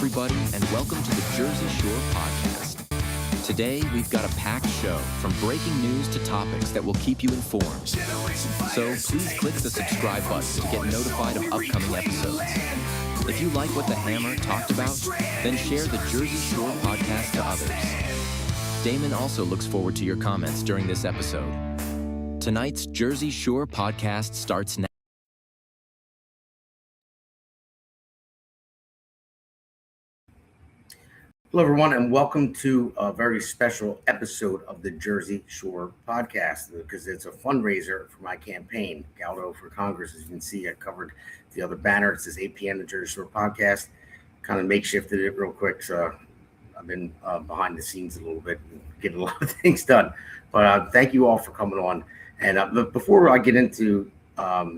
everybody, and welcome to the Jersey Shore podcast. Today, we've got a packed show from breaking news to topics that will keep you informed. So please click the subscribe button to get notified of upcoming episodes. If you like what the Hammer talked about, then share the Jersey Shore podcast to others. Damon also looks forward to your comments during this episode. Tonight's Jersey Shore podcast starts now. Hello, everyone, and welcome to a very special episode of the Jersey Shore podcast because it's a fundraiser for my campaign, Galdo for Congress. As you can see, I covered the other banner. It says 8 p.m. the Jersey Shore podcast. Kind of makeshifted it real quick, so I've been behind the scenes a little bit and getting a lot of things done. But thank you all for coming on. And before I get into what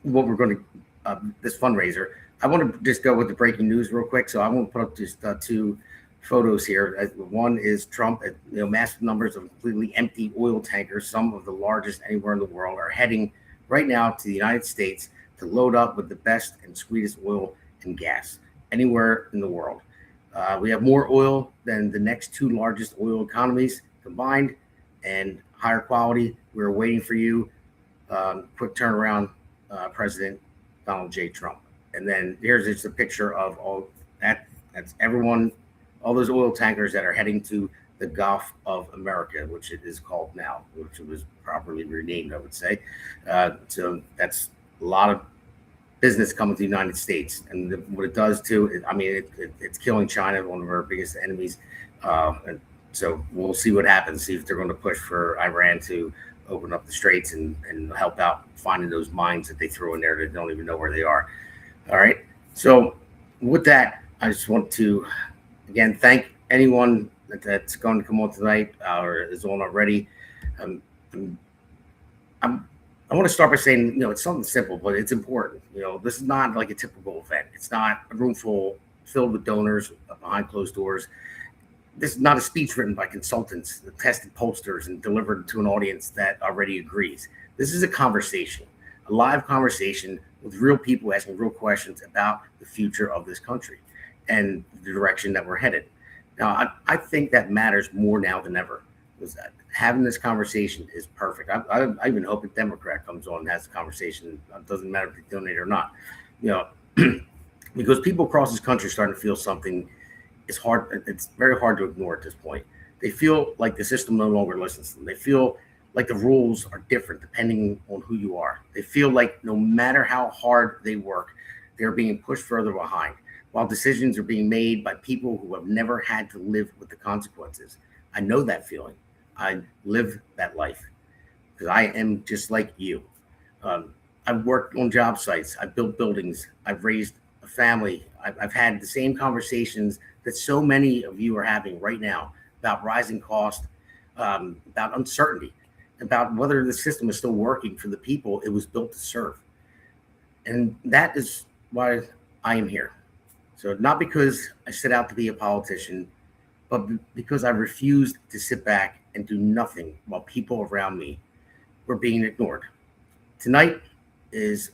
we're going to this fundraiser, I want to just go with the breaking news real quick. So I'm going to put up just two photos here. One is Trump. Massive numbers of completely empty oil tankers, some of the largest anywhere in the world, are heading right now to the United States to load up with the best and sweetest oil and gas anywhere in the world. We have more oil than the next two largest oil economies combined, and higher quality. We're waiting for you. Quick turnaround, President Donald J. Trump. And then here's just a picture of all that. That's everyone, all those oil tankers that are heading to the Gulf of America, which it is called now, which it was properly renamed, I would say. So that's a lot of business coming to the United States. And what it does too, it's killing China, one of our biggest enemies. And so we'll see what happens, see if they're going to push for Iran to open up the straits and help out finding those mines that they throw in there that don't even know where they are. All right. So with that, I just want to, again, thank anyone that's going to come on tonight or is on already. I want to start by saying, it's something simple, but it's important. This is not like a typical event. It's not a room filled with donors behind closed doors. This is not a speech written by consultants, tested pollsters, and delivered to an audience that already agrees. This is a conversation, a live conversation with real people asking real questions about the future of this country and the direction that we're headed. Now, I think that matters more now than ever. Because having this conversation is perfect. I even hope a Democrat comes on and has a conversation. It doesn't matter if they donate or not. Because people across this country are starting to feel something. It's hard. It's very hard to ignore at this point. They feel like the system no longer listens to them. They feel like the rules are different depending on who you are. They feel like no matter how hard they work, they're being pushed further behind, while decisions are being made by people who have never had to live with the consequences. I know that feeling. I live that life because I am just like you. I've worked on job sites. I've built buildings. I've raised a family. I've had the same conversations that so many of you are having right now about rising cost, about uncertainty, about whether the system is still working for the people it was built to serve. And that is why I am here. So not because I set out to be a politician, but because I refused to sit back and do nothing while people around me were being ignored. Tonight is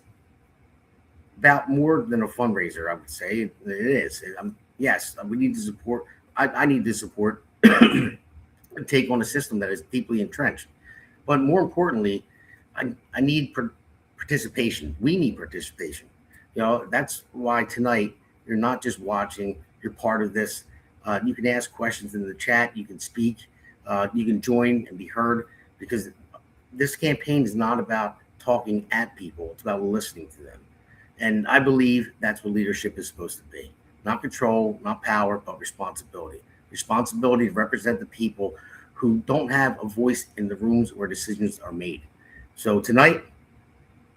about more than a fundraiser, I would say. It is. Yes, we need to support. I need to support and take on a system that is deeply entrenched. But more importantly, I need participation. We need participation. That's why tonight you're not just watching, you're part of this. You can ask questions in the chat, you can speak, you can join and be heard, because this campaign is not about talking at people, it's about listening to them. And I believe that's what leadership is supposed to be. Not control, not power, but responsibility. Responsibility to represent the people who don't have a voice in the rooms where decisions are made. So tonight,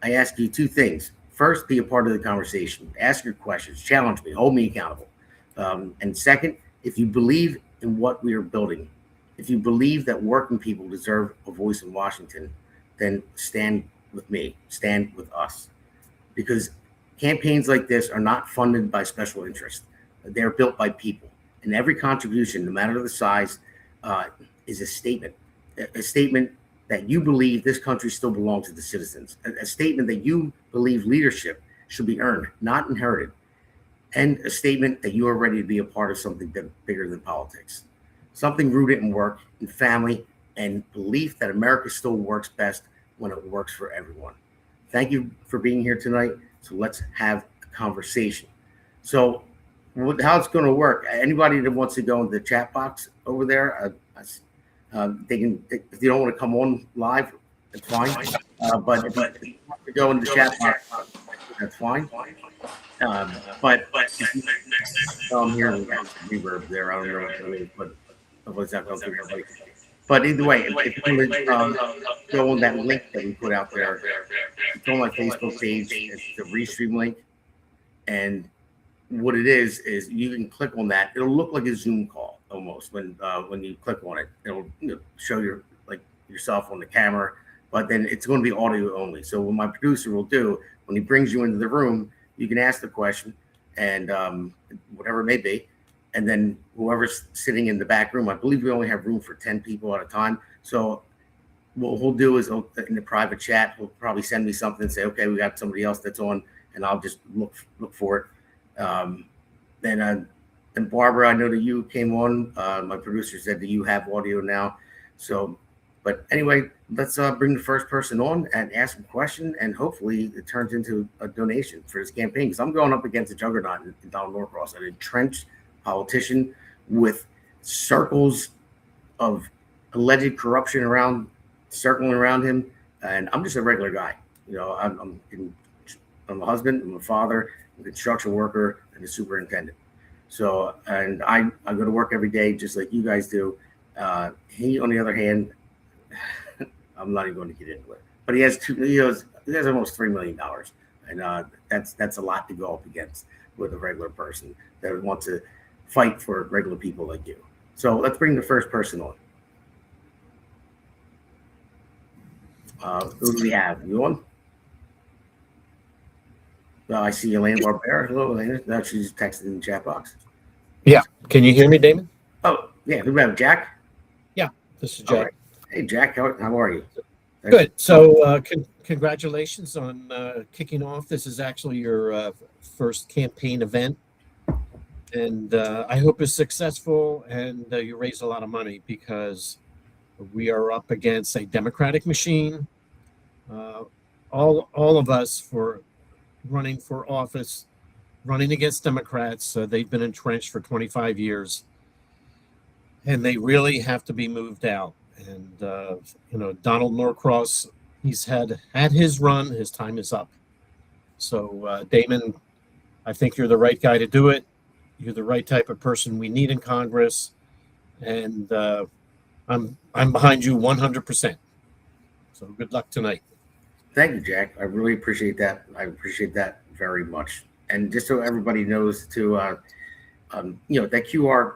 I ask you two things. First, be a part of the conversation. Ask your questions, challenge me, hold me accountable. And second, if you believe in what we are building, if you believe that working people deserve a voice in Washington, then stand with me, stand with us. Because campaigns like this are not funded by special interests. They're built by people. And every contribution, no matter the size, is a statement that you believe this country still belongs to the citizens, a statement that you believe leadership should be earned, not inherited. and a statement that you are ready to be a part of something bigger than politics, something rooted in work, in family, and belief that America still works best when it works for everyone. Thank you for being here tonight. So let's have a conversation. So, how it's going to work? Anybody that wants to go in the chat box over there, they can. If they don't want to come on live, it's fine. But if you want to go in the chat box, that's fine. But here we have some reverb there. I don't know what it is, but what's that? But either way, if you want to go on that link that we put out there, it's on my Facebook page. It's the Restream link, and what it is you can click on that. It'll look like a Zoom call almost when you click on it. It'll show your yourself on the camera, but then it's going to be audio only. So what my producer will do when he brings you into the room, you can ask the question and whatever it may be, and then whoever's sitting in the back room, I believe we only have room for 10 people at a time. So what we'll do is in the private chat, he'll probably send me something and say, okay, we got somebody else that's on, and I'll just look for it. And Barbara, I know that you came on. My producer said that you have audio now. So, but anyway, let's bring the first person on and ask a question, and hopefully it turns into a donation for this campaign. Because I'm going up against a juggernaut in Donald Norcross, an entrenched politician with circles of alleged corruption circling around him, and I'm just a regular guy. I'm a husband, I'm a father, I'm a construction worker, and a superintendent. So, and I go to work every day just like you guys do. He, on the other hand, I'm not even going to get into it, but he has almost $3 million, and that's a lot to go up against with a regular person that wants to fight for regular people like you. So let's bring the first person on. Who do we have? You on? I see Elaine Barbera. Hello, Elaine. No, she's texting in the chat box. Yeah. Can you hear me, Damon? Oh, yeah. Who do we have? Jack? Yeah, this is Jack. Right. Hey, Jack. How are you? Good. So congratulations on kicking off. This is actually your first campaign event. And I hope it's successful and you raise a lot of money, because we are up against a Democratic machine. All of us for running for office, running against Democrats. They've been entrenched for 25 years, and they really have to be moved out. And Donald Norcross, he's had his run. His time is up. So Damon, I think you're the right guy to do it. You're the right type of person we need in Congress, and I'm behind you 100%. So good luck tonight. Thank you, Jack. I really appreciate that. I appreciate that very much. And just so everybody knows, too, that QR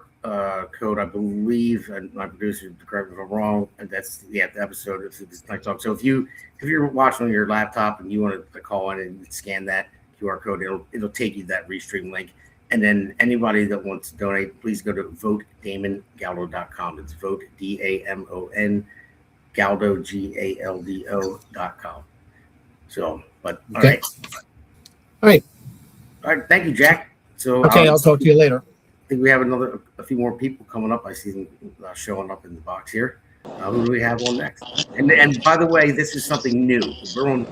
code, I believe, and my producer, correct me if I'm wrong, and that's the episode of this night talk. So if you're watching on your laptop and you want to call in and scan that QR code, it'll take you to that Restream link. And then anybody that wants to donate, please go to votedamongaldo.com. It's vote DAMON Galdo GALDO.com. So, but all Okay. right. All right. Thank you, Jack. So Okay, I'll talk to you later. I think we have a few more people coming up. I see them showing up in the box here. Who do we have on next? And by the way, this is something new. We're on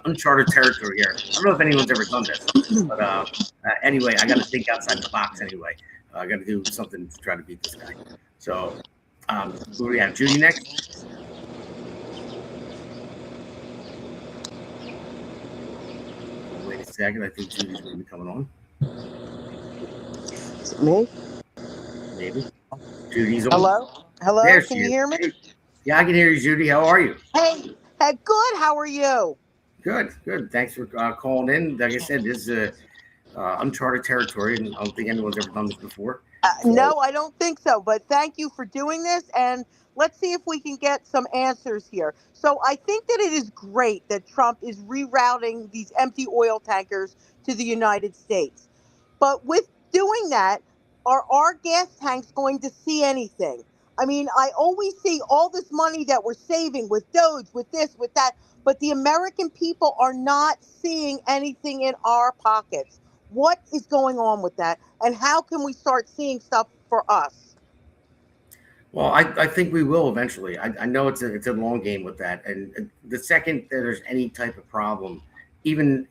uncharted territory here. I don't know if anyone's ever done this, but anyway, I got to think outside the box anyway. I got to do something to try to beat this guy. So, who do we have? Judy next? Wait a second. I think Judy's going to be coming on. Is it me? Maybe. Judy's on. Hello? There Can you hear me? Yeah, I can hear you, Judy. How are you? Hey, good. How are you? Good. Thanks for calling in. Like I said, this is uncharted territory, and I don't think anyone's ever done this before. No, I don't think so. But thank you for doing this, and let's see if we can get some answers here. So I think that it is great that Trump is rerouting these empty oil tankers to the United States. But with doing that, are our gas tanks going to see anything? I mean, I always see all this money that we're saving with Doge, with this, with that, but the American people are not seeing anything in our pockets. What is going on with that? And how can we start seeing stuff for us? Well, I think we will eventually. I know it's a long game with that, and the second that there's any type of problem, even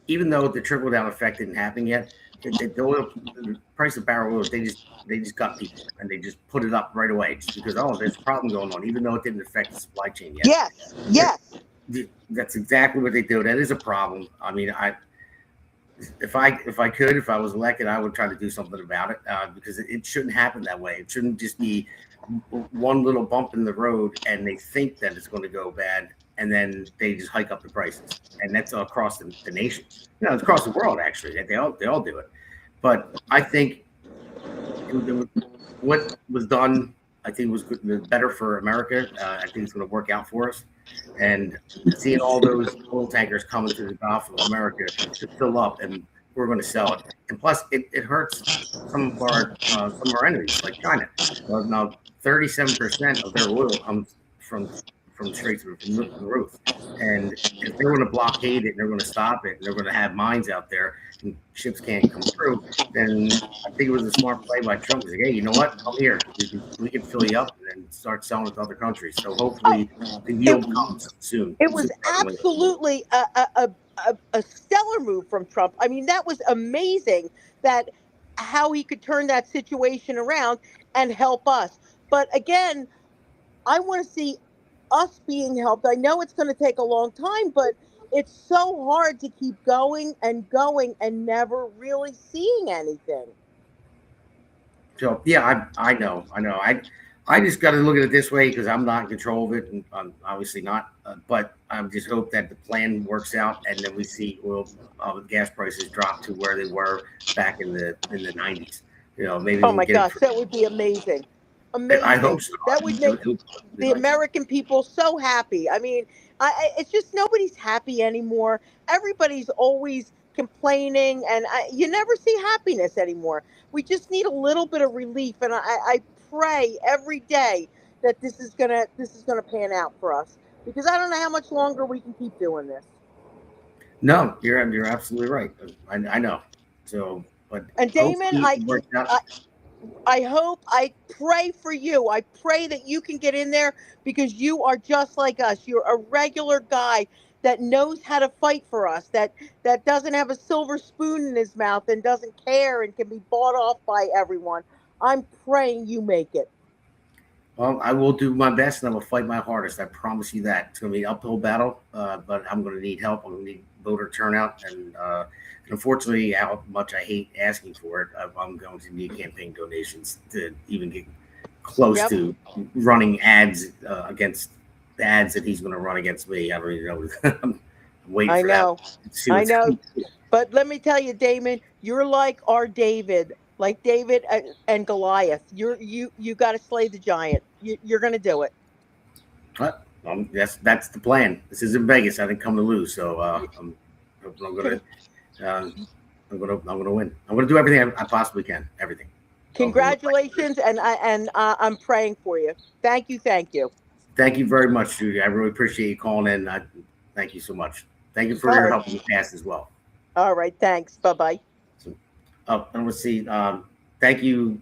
even though the trickle down effect didn't happen yet, the price of barrel oil they just got people and they just put it up right away just because there's a problem going on, even though it didn't affect the supply chain yet. Yes, yes. That's exactly what they do. That is a problem. I mean, if I was elected, I would try to do something about it because it shouldn't happen that way. It shouldn't just be one little bump in the road and they think that it's going to go bad and then they just hike up the prices. And that's across the nation. It's across the world actually. They all do it. But I think what was done, I think was better for America. I think it's going to work out for us. And seeing all those oil tankers coming to the Gulf of America to fill up, and we're going to sell it. And plus, it hurts some of our enemies, like China. Now, 37% of their oil comes from the Straits of the roof. And if they're going to blockade it, and they're going to stop it, and they're going to have mines out there, and ships can't come through, then I think it was a smart play by Trump. He's like, hey, you know what? Come here. We can fill you up and then start selling it to other countries. So hopefully the yield comes soon. It was absolutely a stellar move from Trump. I mean, that was amazing that how he could turn that situation around and help us. But again, I want to see us being helped. I know it's going to take a long time, but it's so hard to keep going and never really seeing anything. So yeah, I know. I just got to look at it this way because I'm not in control of it, and I'm obviously not. But I just hope that the plan works out, and then we see gas prices drop to where they were back in the 90s. Maybe. Oh my gosh, that would be amazing. Amazing. I hope so. That would make the American people so happy. I mean, it's just nobody's happy anymore. Everybody's always complaining, and you never see happiness anymore. We just need a little bit of relief, and I pray every day that this is gonna pan out for us, because I don't know how much longer we can keep doing this. No, you're absolutely right. I know. So, but and Damon, I pray for you. I pray that you can get in there because you are just like us. You're a regular guy that knows how to fight for us, that doesn't have a silver spoon in his mouth and doesn't care and can be bought off by everyone. I'm praying you make it. Well, I will do my best and I will fight my hardest. I promise you that. It's going to be an uphill battle, but I'm going to need help. I'm going to need voter turnout. And unfortunately, how much I hate asking for it, I'm going to need campaign donations to even get close to running ads against the ads that he's going to run against me. I don't even know. I'm waiting for that. I know. But let me tell you, Damon, you're like our David. Like David and Goliath, you got to slay the giant. You're going to do it. That's the plan. This is in Vegas. I didn't come to lose, so I'm going to win. I'm going to do everything I possibly can. Everything. Congratulations, and I'm praying for you. Thank you. Thank you very much, Judy. I really appreciate you calling in. Thank you so much. Thank you for your help in the past as well. All right. Thanks. Bye-bye. And we'll see. Thank you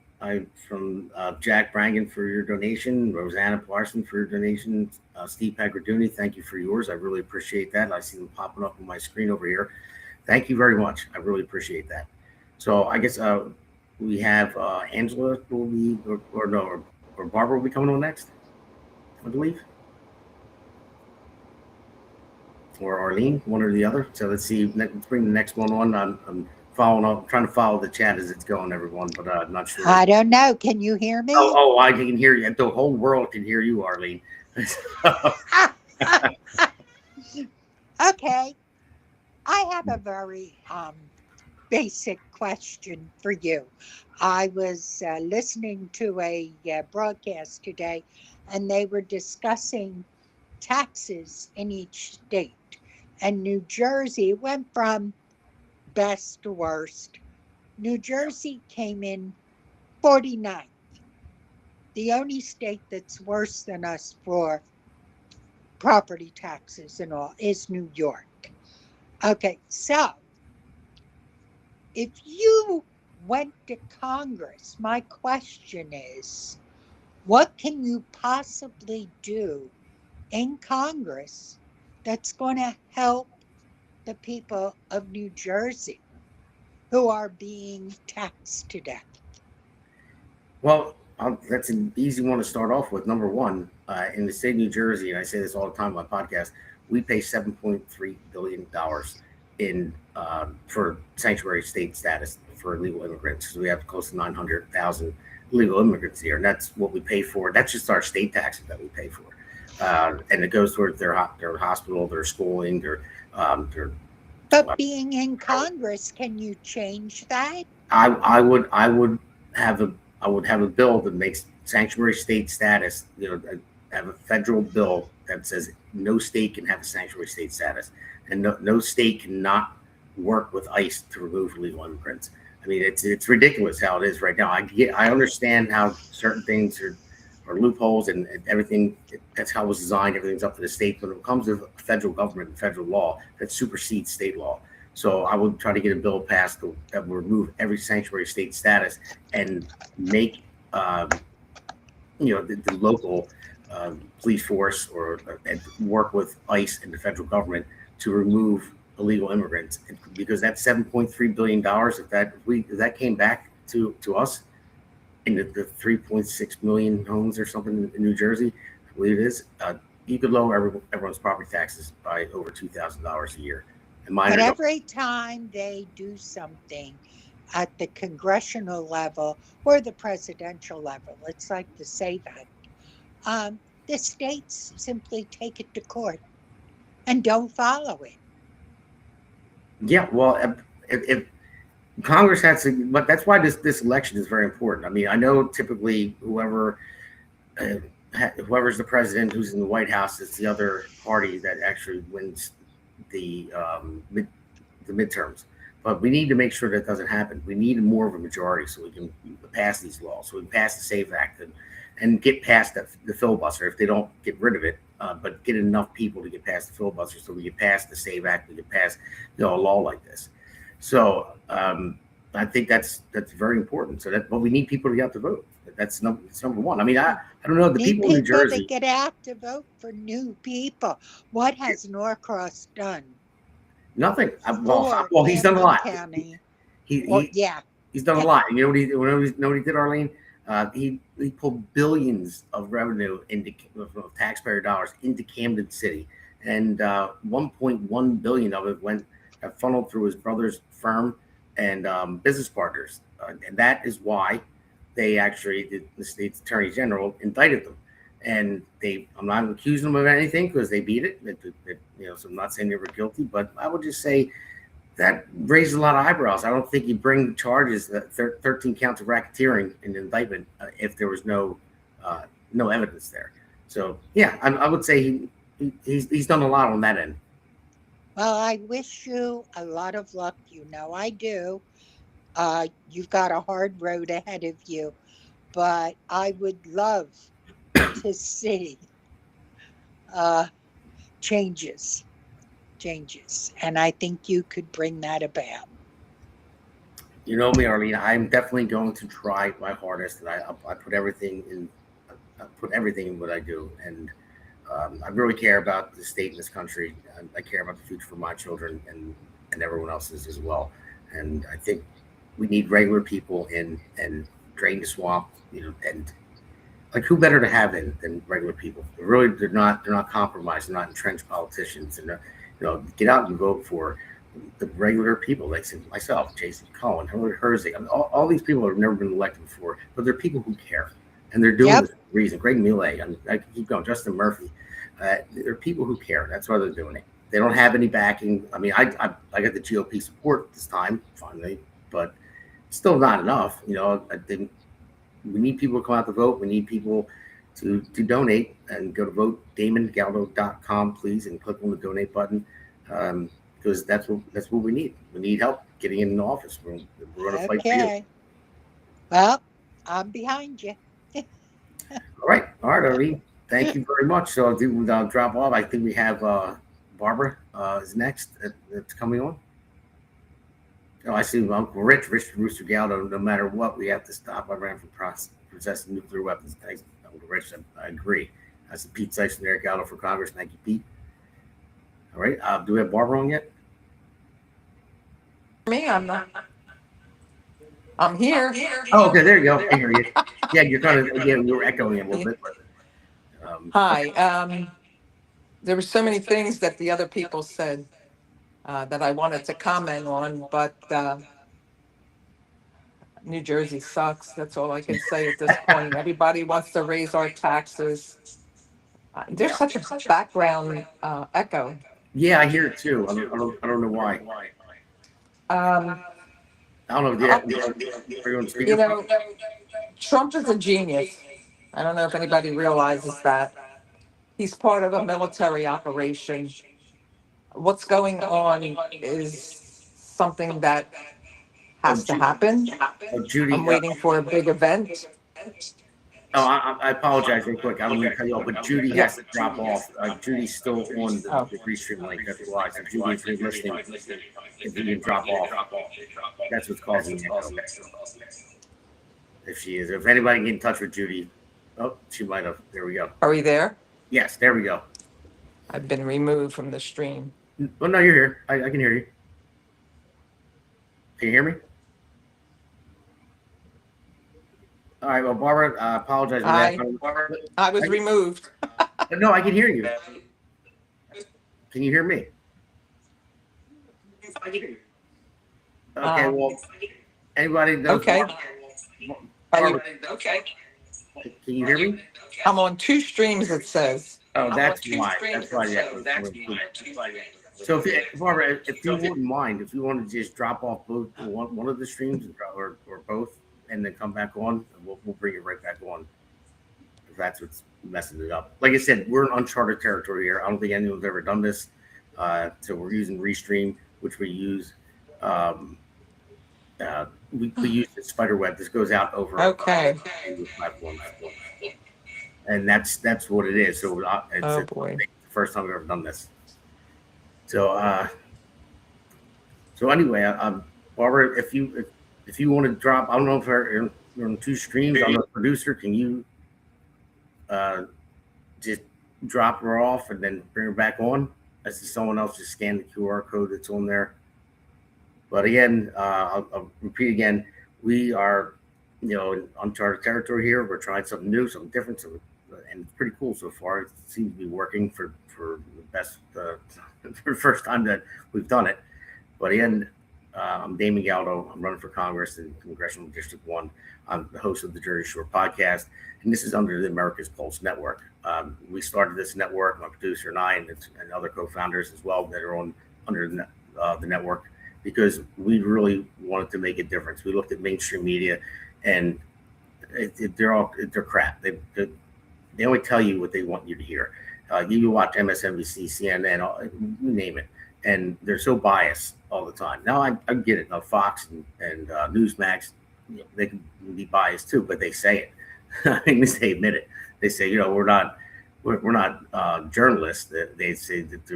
from Jack Brangan for your donation, Rosanna Parson for your donation, Steve Pagraduni, thank you for yours. I really appreciate that. I see them popping up on my screen over here. Thank you very much. I really appreciate that. So I guess we have Angela will be, or Barbara will be coming on next, I believe. Or Arlene, one or the other. So let's see. Let's bring the next one on. I'm following up, trying to follow the chat as it's going, everyone, but I'm not sure. I don't know. Can you hear me? Oh, I can hear you. The whole world can hear you, Arlene. Okay. I have a very basic question for you. I was listening to a broadcast today, and they were discussing taxes in each state. And New Jersey went from best to worst. New Jersey came in 49th. The only state that's worse than us for property taxes and all is New York. Okay, so if you went to Congress, my question is, what can you possibly do in Congress that's going to help the people of New Jersey who are being taxed to death? Well, that's an easy one to start off with. Number one, in the state of New Jersey, and I say this all the time on my podcast, we pay $7.3 billion in for sanctuary state status for illegal immigrants, because we have close to 900,000 illegal immigrants here, and that's what we pay for. That's just our state taxes that we pay for, and it goes towards their hospital, their schooling, their. But being in Congress, can you change that? I would have a bill that makes sanctuary state status, have a federal bill that says no state can have a sanctuary state status, and no state cannot work with ICE to remove illegal immigrants. I mean, it's ridiculous how it is right now. I understand how certain things are loopholes and everything. That's how it was designed. Everything's up to the state. But when it comes to federal government and federal law, that supersedes state law. So I would try to get a bill passed that would remove every sanctuary state status and make the local police force and work with ICE and the federal government to remove illegal immigrants, because that's $7.3 billion. If that came back to us in the 3.6 million homes or something in New Jersey, I believe it is, you could lower everyone's property taxes by over $2,000 a year. But every time they do something at the congressional level or the presidential level, it's like the SAVE Act, the states simply take it to court and don't follow it. Yeah, well, if Congress has to, but that's why this election is very important. I mean, I know typically whoever's the president who's in the White House is the other party that actually wins the midterms, but we need to make sure that doesn't happen. We need more of a majority so we can pass these laws, so we can pass the SAVE Act and get past the filibuster if they don't get rid of it, but get enough people to get past the filibuster so we get past the SAVE Act, we get past a law like this. So I think that's very important. But we need people to get out to vote. That's number one. I mean, I don't know, the people in New Jersey to get out to vote for new people. What has Norcross done? Nothing. Well, he's done a lot. He's done a lot. And you know what he did, Arlene? He pulled billions of revenue of taxpayer dollars into Camden City, and 1.1 billion of it funneled through his brother's firm and business partners, and that is why they actually, the state's attorney general indicted them. And I'm not accusing them of anything because they beat it. So I'm not saying they were guilty, but I would just say that raises a lot of eyebrows. I don't think you bring charges, 13 counts of racketeering in the indictment if there was no evidence there. So yeah, I would say he's done a lot on that end. Well, I wish you a lot of luck. I do. You've got a hard road ahead of you, but I would love to see changes, and I think you could bring that about. You know me, Arlene. I'm definitely going to try my hardest, and I put everything in. I put everything in what I do, and I really care about the state and this country. I care about the future for my children and everyone else's as well. And I think we need regular people in and drain the swamp, and like who better to have than regular people? They're not compromised. They're not entrenched politicians. And get out and vote for the regular people, like myself, Jason Cohen, Hillary Herzig. I mean, all these people have never been elected before, but they're people who care, and they're doing this for a reason. Greg Milley, I can keep going. Justin Murphy. They're people who care. That's why they're doing it. They don't have any backing. I mean, I got the GOP support this time, finally, but still not enough. I think we need people to come out to vote. We need people to donate, and go to vote.damongaldo.com, please, and click on the donate button, because that's what we need. We need help getting in the office. We're going to fight for you. Well, I'm behind you. All right, Arlene. Thank you very much. So I'll drop off. I think we have Barbara is next that's coming on. Oh, I see Uncle Richard Rooster Galdo. No matter what, we have to stop Iran from possessing nuclear weapons. Thanks, Uncle Rich. I agree. That's Pete Sykes and Eric Galdo for Congress. Thank you, Pete. All right. Do we have Barbara on yet? Me, I'm not. I'm here. Oh, okay. There you go. I hear you. Yeah, you're kind of, again, you were echoing a little bit. But, Hi. There were so many things that the other people said that I wanted to comment on, but New Jersey sucks. That's all I can say at this point. Everybody wants to raise our taxes. There's such a background echo. yeah, I hear it too. I don't know why. Um, I don't know. Yeah, are you on you know, speakerphone? Trump is a genius. I don't know if anybody realizes that. He's part of a military operation. What's going on is something that Oh, has to happen. I'm Judy. waiting for a big event. Oh, I apologize real quick. I don't mean to cut you off, but Judy Yeah. has to drop off. Judy's still on Oh. the restream link. That's why. So Judy, if you're listening, if you can drop off, that's what's causing the echo. If she is, if anybody can get in touch with Judy, oh, she might have. There we go. Are we there? Yes, there we go. I've been removed from the stream. Oh no, you're here. I can hear you. Can you hear me? All right. Well, Barbara, I apologize for that. I was removed. No, I can hear you. Can you hear me? Okay. Well, anybody knows? Okay. Barbara, Okay. can you hear me? I'm on two streams, it says. Oh, that's why. That's why. Yeah. So, Barbara, if you wouldn't mind, if you want to just drop off both one of the streams or both, and then come back on, we'll bring it right back on. If that's what's messing it up. Like I said, we're in uncharted territory here. I don't think anyone's ever done this. So we're using Restream, which we use. We use the spider web. This goes out over Okay. platforms, and that's what it is. So it's Oh boy. the first time we've ever done this. So anyway, Barbara, if you want to drop, I don't know if you're on two streams. I'm a producer. Can you just drop her off and then bring her back on? I see someone else just scan the QR code that's on there. But again, I'll repeat again, we are, in uncharted territory here. We're trying something new, something different, and it's pretty cool so far. It seems to be working for the best, for the first time that we've done it. But again, I'm Damon Galdo. I'm running for Congress in Congressional District 1. I'm the host of the Jersey Shore podcast, and this is under the America's Pulse Network. We started this network, my producer and I, and other co-founders as well that are under the network, because we really wanted to make a difference. We looked at mainstream media, and they're crap. They only tell you what they want you to hear. You watch MSNBC, CNN, you name it, and they're so biased all the time. Now I get it. Now Fox and Newsmax, they can be biased too, but they say it. I mean, they admit it. They say, we're not journalists. They say that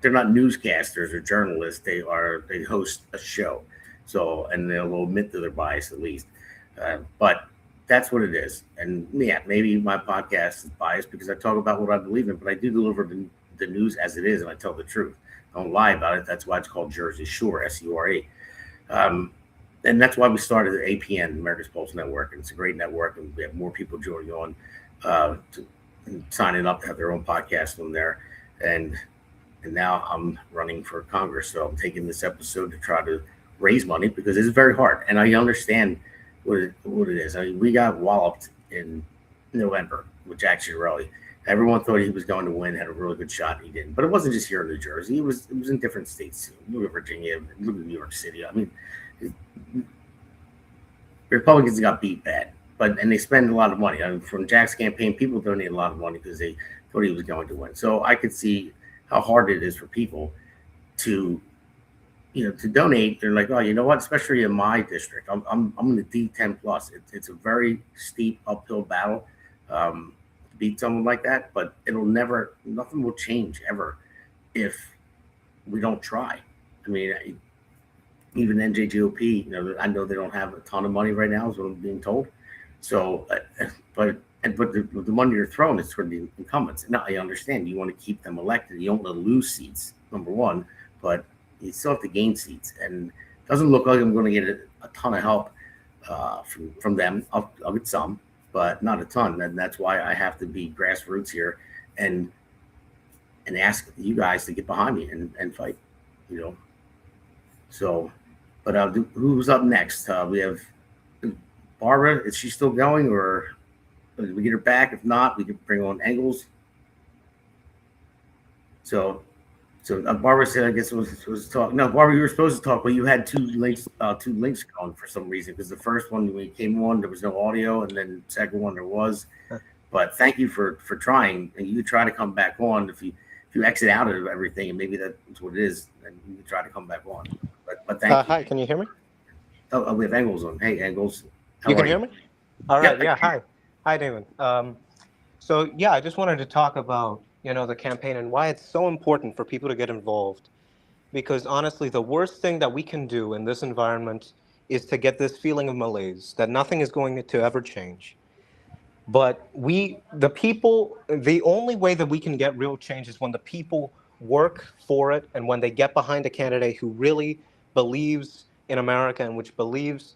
they're not newscasters or journalists. They host a show. So, and they'll admit to their bias at least. But that's what it is. And yeah, maybe my podcast is biased because I talk about what I believe in, but I do deliver the news as it is, and I tell the truth. I don't lie about it. That's why it's called Jersey Shore, SURE. And that's why we started the APN, America's Pulse Network. And it's a great network, and we have more people joining on, signing up to have their own podcast on there. And now I'm running for Congress, so I'm taking this episode to try to raise money because it's very hard. And I understand what it is. I mean, we got walloped in November with Jack Ciattarelli. Everyone thought he was going to win, had a really good shot, and he didn't. But it wasn't just here in New Jersey. It was in different states too. Look at Virginia, look at New York City. I mean, Republicans got beat bad, and they spend a lot of money. I mean, from Jack's campaign, people donate a lot of money because they thought he was going to win. So I could see how hard it is for people to donate. They're like, oh, you know what? Especially in my district, I'm in the D10 plus. It's a very steep uphill battle to beat someone like that, but nothing will change ever if we don't try. I mean, even NJGOP, I know they don't have a ton of money right now, is what I'm being told. So, but the money you're throwing is for the incumbents. Now, I understand you want to keep them elected. You don't want to lose seats, number one, but you still have to gain seats. And it doesn't look like I'm going to get a ton of help from them. I'll get some, but not a ton. And that's why I have to be grassroots here and ask you guys to get behind me and fight, So, but who's up next? We have Barbara. Is she still going, or did we get her back? If not, we could bring on Engels. So Barbara said, I guess it was talk. No, Barbara, you were supposed to talk, but you had two links going for some reason. Because the first one, when you came on, there was no audio, and then the second one there was. But thank you for trying, and you try to come back on if you exit out of everything, and maybe that's what it is, and you try to come back on. But thank you. Hi, can you hear me? Oh, we have Engels on. Hey, Engels. You can hear me? All right. Yeah. Hi, Damon. So yeah, I just wanted to talk about, the campaign and why it's so important for people to get involved. Because honestly, the worst thing that we can do in this environment is to get this feeling of malaise, that nothing is going to ever change. But the only way that we can get real change is when the people work for it, and when they get behind a candidate who really believes in America, and which believes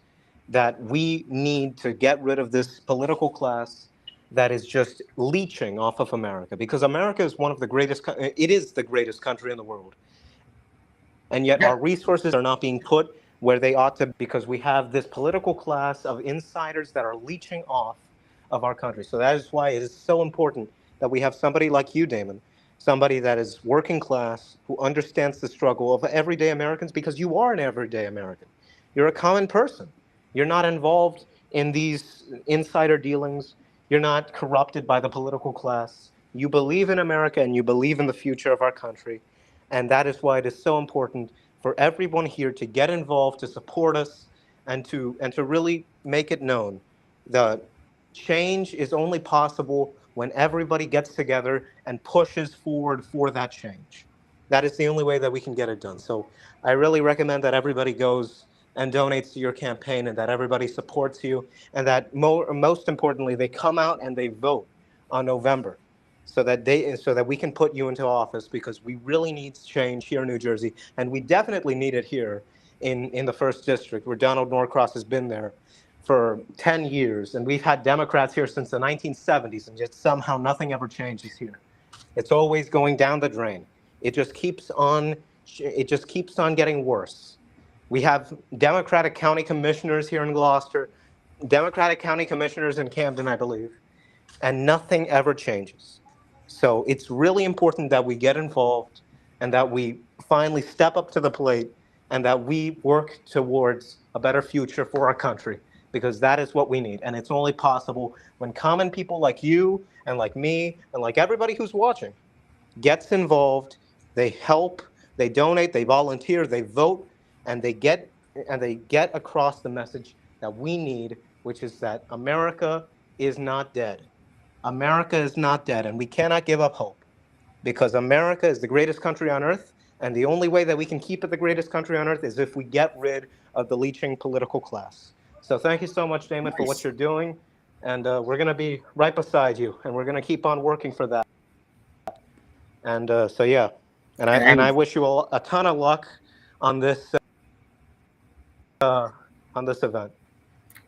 that we need to get rid of this political class that is just leeching off of America. Because America is it is the greatest country in the world. And yet our resources are not being put where they ought to, because we have this political class of insiders that are leeching off of our country. So that is why it is so important that we have somebody like you, Damon, somebody that is working class, who understands the struggle of everyday Americans, because you are an everyday American. You're a common person. You're not involved in these insider dealings. You're not corrupted by the political class. You believe in America, and you believe in the future of our country. And that is why it is so important for everyone here to get involved, to support us, and to really make it known that change is only possible when everybody gets together and pushes forward for that change. That is the only way that we can get it done. So I really recommend that everybody goes and donates to your campaign, and that everybody supports you, and that most importantly, they come out and they vote on November, so that we can put you into office, because we really need change here in New Jersey, and we definitely need it here in the 1st District, where Donald Norcross has been there for 10 years, and we've had Democrats here since the 1970s, and yet somehow nothing ever changes here. It's always going down the drain. It just keeps on getting worse. We have Democratic county commissioners here in Gloucester, Democratic county commissioners in Camden, I believe, and nothing ever changes. So it's really important that we get involved, and that we finally step up to the plate, and that we work towards a better future for our country, because that is what we need. And it's only possible when common people like you and like me and like everybody who's watching gets involved. They help, they donate, they volunteer, they vote, and they get across the message that we need, which is that America is not dead. America is not dead, and we cannot give up hope, because America is the greatest country on earth, and the only way that we can keep it the greatest country on earth is if we get rid of the leeching political class. So thank you so much, Damon, for what you're doing, and we're going to be right beside you, and we're going to keep on working for that. And I wish you all a ton of luck on this event.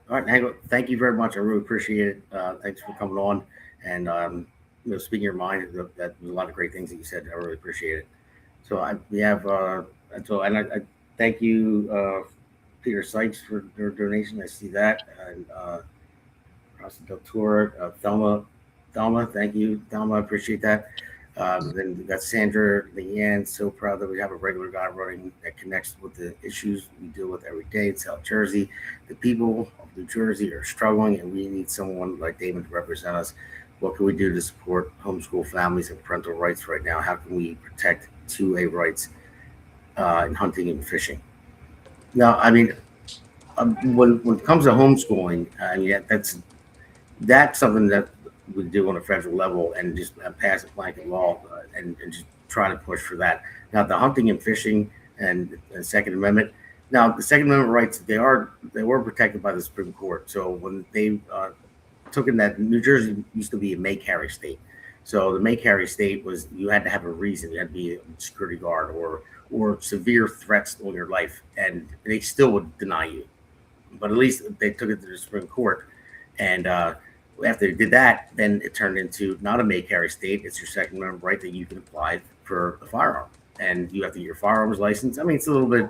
All right, Hank, thank you very much. I really appreciate it. Thanks for coming on, and speaking your mind. That was a lot of great things that you said. I really appreciate it. So I thank you, Peter Sykes, for their donation. I see that, and Rasa Del Toro, Thelma, thank you, Thelma. I appreciate that. Then we got Sandra Leanne. So proud that we have a regular guy running that connects with the issues we deal with every day in South Jersey. The people of New Jersey are struggling, and we need someone like Damon to represent us. What can we do to support homeschool families and parental rights right now? How can we protect 2A rights in hunting and fishing? Now, I mean, when it comes to homeschooling, that's something that we do on a federal level, and just pass a blanket law and just try to push for that. Now, the hunting and fishing, and the Second Amendment. Now, the Second Amendment rights they were protected by the Supreme Court. So when they took in that New Jersey used to be a may carry state. So the may carry state was you had to have a reason. You had to be a security guard or severe threats on your life, and they still would deny you. But at least they took it to the Supreme Court, and after they did that, then it turned into not a may carry state. It's your Second Amendment right that you can apply for a firearm, and you have to get your firearms license. I mean, it's a little bit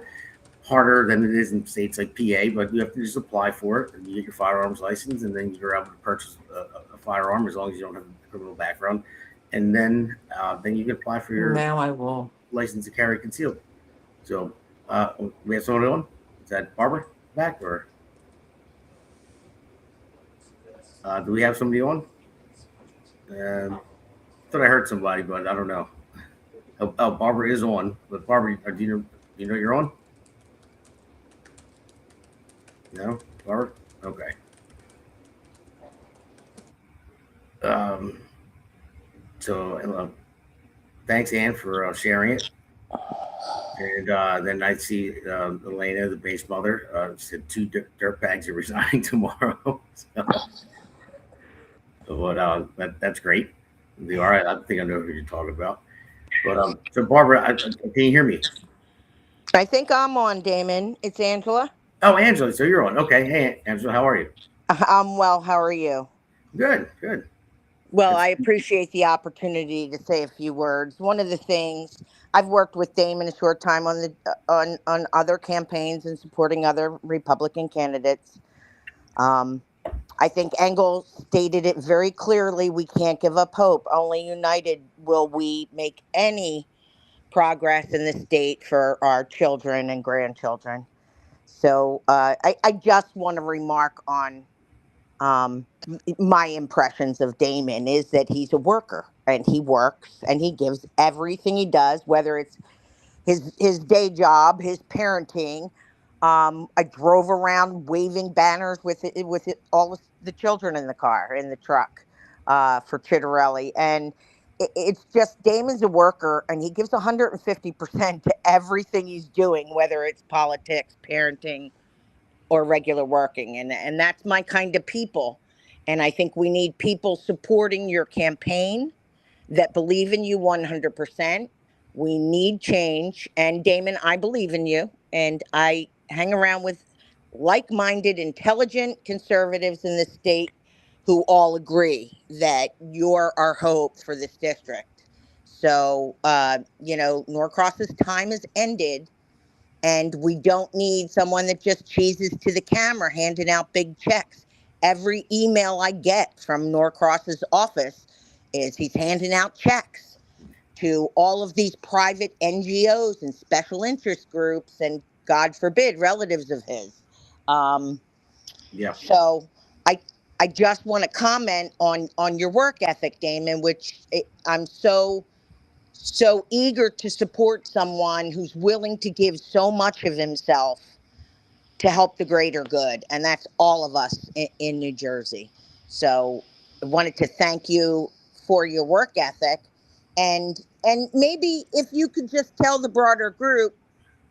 harder than it is in states like PA, but you have to just apply for it, and you get your firearms license, and then you're able to purchase a firearm as long as you don't have a criminal background, and then you can apply for your Now I will. license to carry concealed. So we have someone on. Is that Barbara back or do we have somebody on? Thought I heard somebody, but I don't know. Oh, Barbara is on, but Barbara, do you know you're on? No, Barbara. Okay. So thanks, Ann, for sharing it. And then I see Elena, the base mother, said 2 dirt bags are resigning tomorrow. That's great. They are. I think I know who you're talking about. But so Barbara, can you hear me? I think I'm on, Damon. It's Angela. Oh, Angela, so you're on. Okay. Hey, Angela, how are you? I'm well. How are you? Good, good. Well, I appreciate the opportunity to say a few words. One of the things I've worked with Damon a short time on on other campaigns and supporting other Republican candidates. I think Engel stated it very clearly. We can't give up hope. Only united will we make any progress in the state for our children and grandchildren. So I just want to remark on my impressions of Damon is that he's a worker and he works and he gives everything he does, whether it's his day job, his parenting. I drove around waving banners with all the children in the car, in the truck for Chitterelli. And it's just Damon's a worker and he gives 150% to everything he's doing, whether it's politics, parenting, or regular working. And that's my kind of people. And I think we need people supporting your campaign that believe in you 100%. We need change. And Damon, I believe in you. And I hang around with like-minded, intelligent conservatives in the state who all agree that you're our hope for this district. So, Norcross's time has ended. And we don't need someone that just cheeses to the camera handing out big checks. Every email I get from Norcross's office is he's handing out checks to all of these private NGOs and special interest groups and, God forbid, relatives of his. Yeah. So I just want to comment on your work ethic, Damon, which I'm so eager to support someone who's willing to give so much of himself to help the greater good. And that's all of us in New Jersey. So I wanted to thank you for your work ethic. And maybe if you could just tell the broader group,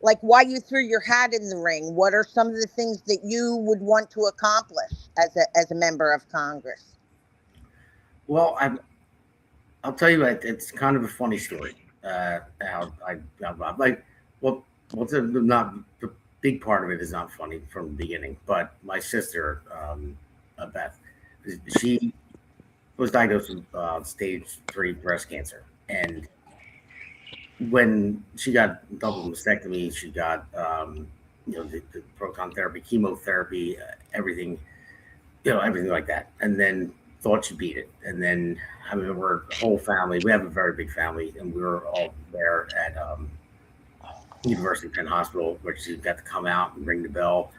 like why you threw your hat in the ring. What are some of the things that you would want to accomplish as a member of Congress? Well, I'll tell you, it's kind of a funny story. How I like, well, not the big part of it is not funny from the beginning, but my sister, Beth, she was diagnosed with stage 3 breast cancer, and when she got double mastectomy, she got the proton therapy, chemotherapy, everything, everything like that, and then thought she beat it. And then I remember the whole family, we have a very big family, and we were all there at University of Penn Hospital, where she got to come out and ring the bell,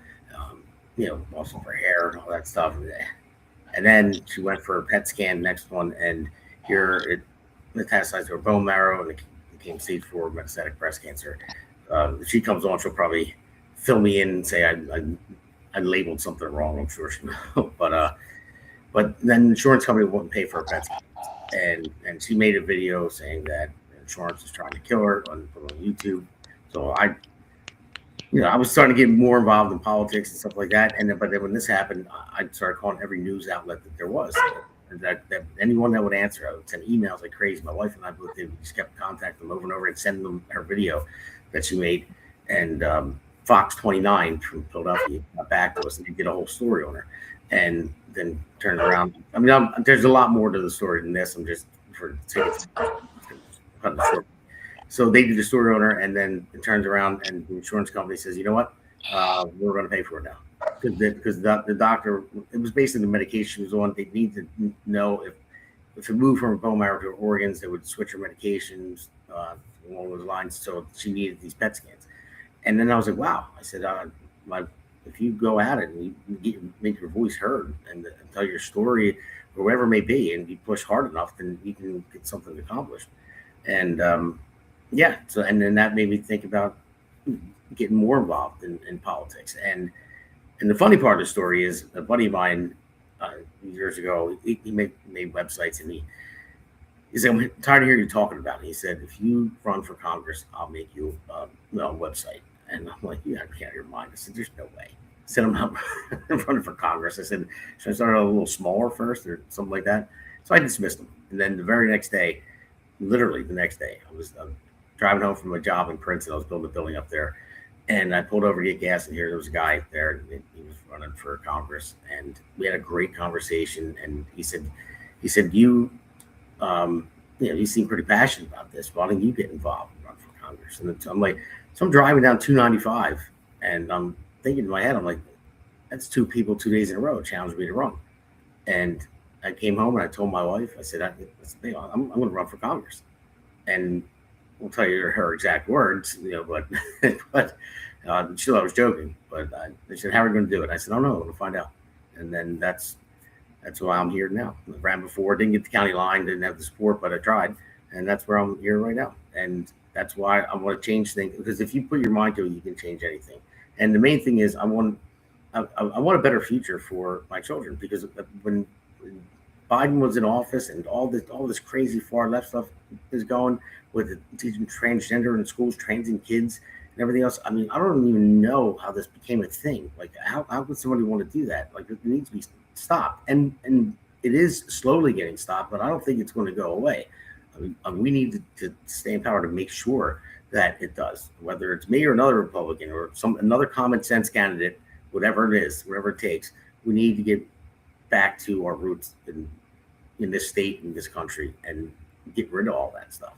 also for hair and all that stuff. And then she went for a PET scan, next one, and here it metastasized to her bone marrow and it became stage 4 metastatic breast cancer. If she comes on, she'll probably fill me in and say I labeled something wrong. I'm sure she will. But then the insurance company wouldn't pay for her PET scan. And she made a video saying that insurance is trying to kill her on YouTube. So I I was starting to get more involved in politics and stuff like that. And then, but then when this happened, I started calling every news outlet that there was. That anyone that would answer, I would send emails like crazy. My wife and I both did. We just kept contacting them over and over and sending them her video that she made. And Fox 29 from Philadelphia got back to us and they did a whole story on her. And then turned around. I mean, there's a lot more to the story than this. I'm just for the sake of cutting it short. So they did a story on her, and then it turns around, and the insurance company says, "You know what? We're going to pay for it now." Because the doctor, it was basically the medication she was on. They need to know if it moved from her bone marrow to her organs, they would switch her medications along those lines. So she needed these PET scans. And then I was like, "Wow!" I said, if you go at it and you make your voice heard and tell your story, or whatever it may be, and you push hard enough, then you can get something accomplished." And yeah, so and then that made me think about getting more involved in politics. And the funny part of the story is a buddy of mine years ago, he made websites, and he said, "I'm tired of hearing you talking about it." He said, "If you run for Congress, I'll make you a website." And I'm like, "You out of your mind." I said, "There's no way." I said, "I'm not running for Congress." I said, "Should I start a little smaller first or something like that?" So I dismissed him. And then the very next day, literally the next day, I was driving home from a job in Princeton. I was building a building up there, and I pulled over to get gas, and here there was a guy there, and he was running for Congress, and we had a great conversation. And he said, "You, you seem pretty passionate about this. Why don't you get involved and run for Congress?" And I'm like, so I'm driving down 295, and I'm thinking in my head, I'm like, that's two people 2 days in a row challenged me to run. And I came home and I told my wife, I said, "That's the thing. I'm going to run for Congress." And I'll tell you her exact words, but she thought I was joking. But they said, "How are we going to do it?" I said, "I don't know. I'm going to find out." And then that's why I'm here now. I ran before, didn't get the county line, didn't have the support, but I tried, and that's where I'm here right now. And that's why I want to change things, because if you put your mind to it, you can change anything. And the main thing is, I want a better future for my children, because when Biden was in office and all this crazy far left stuff is going with teaching transgender in schools, transing kids and everything else. I mean, I don't even know how this became a thing. Like, how would somebody want to do that? Like, it needs to be stopped, and it is slowly getting stopped, but I don't think it's going to go away. I mean, we need to stay in power to make sure that it does, whether it's me or another Republican or another common sense candidate, whatever it is, whatever it takes. We need to get back to our roots in this state, in this country, and get rid of all that stuff.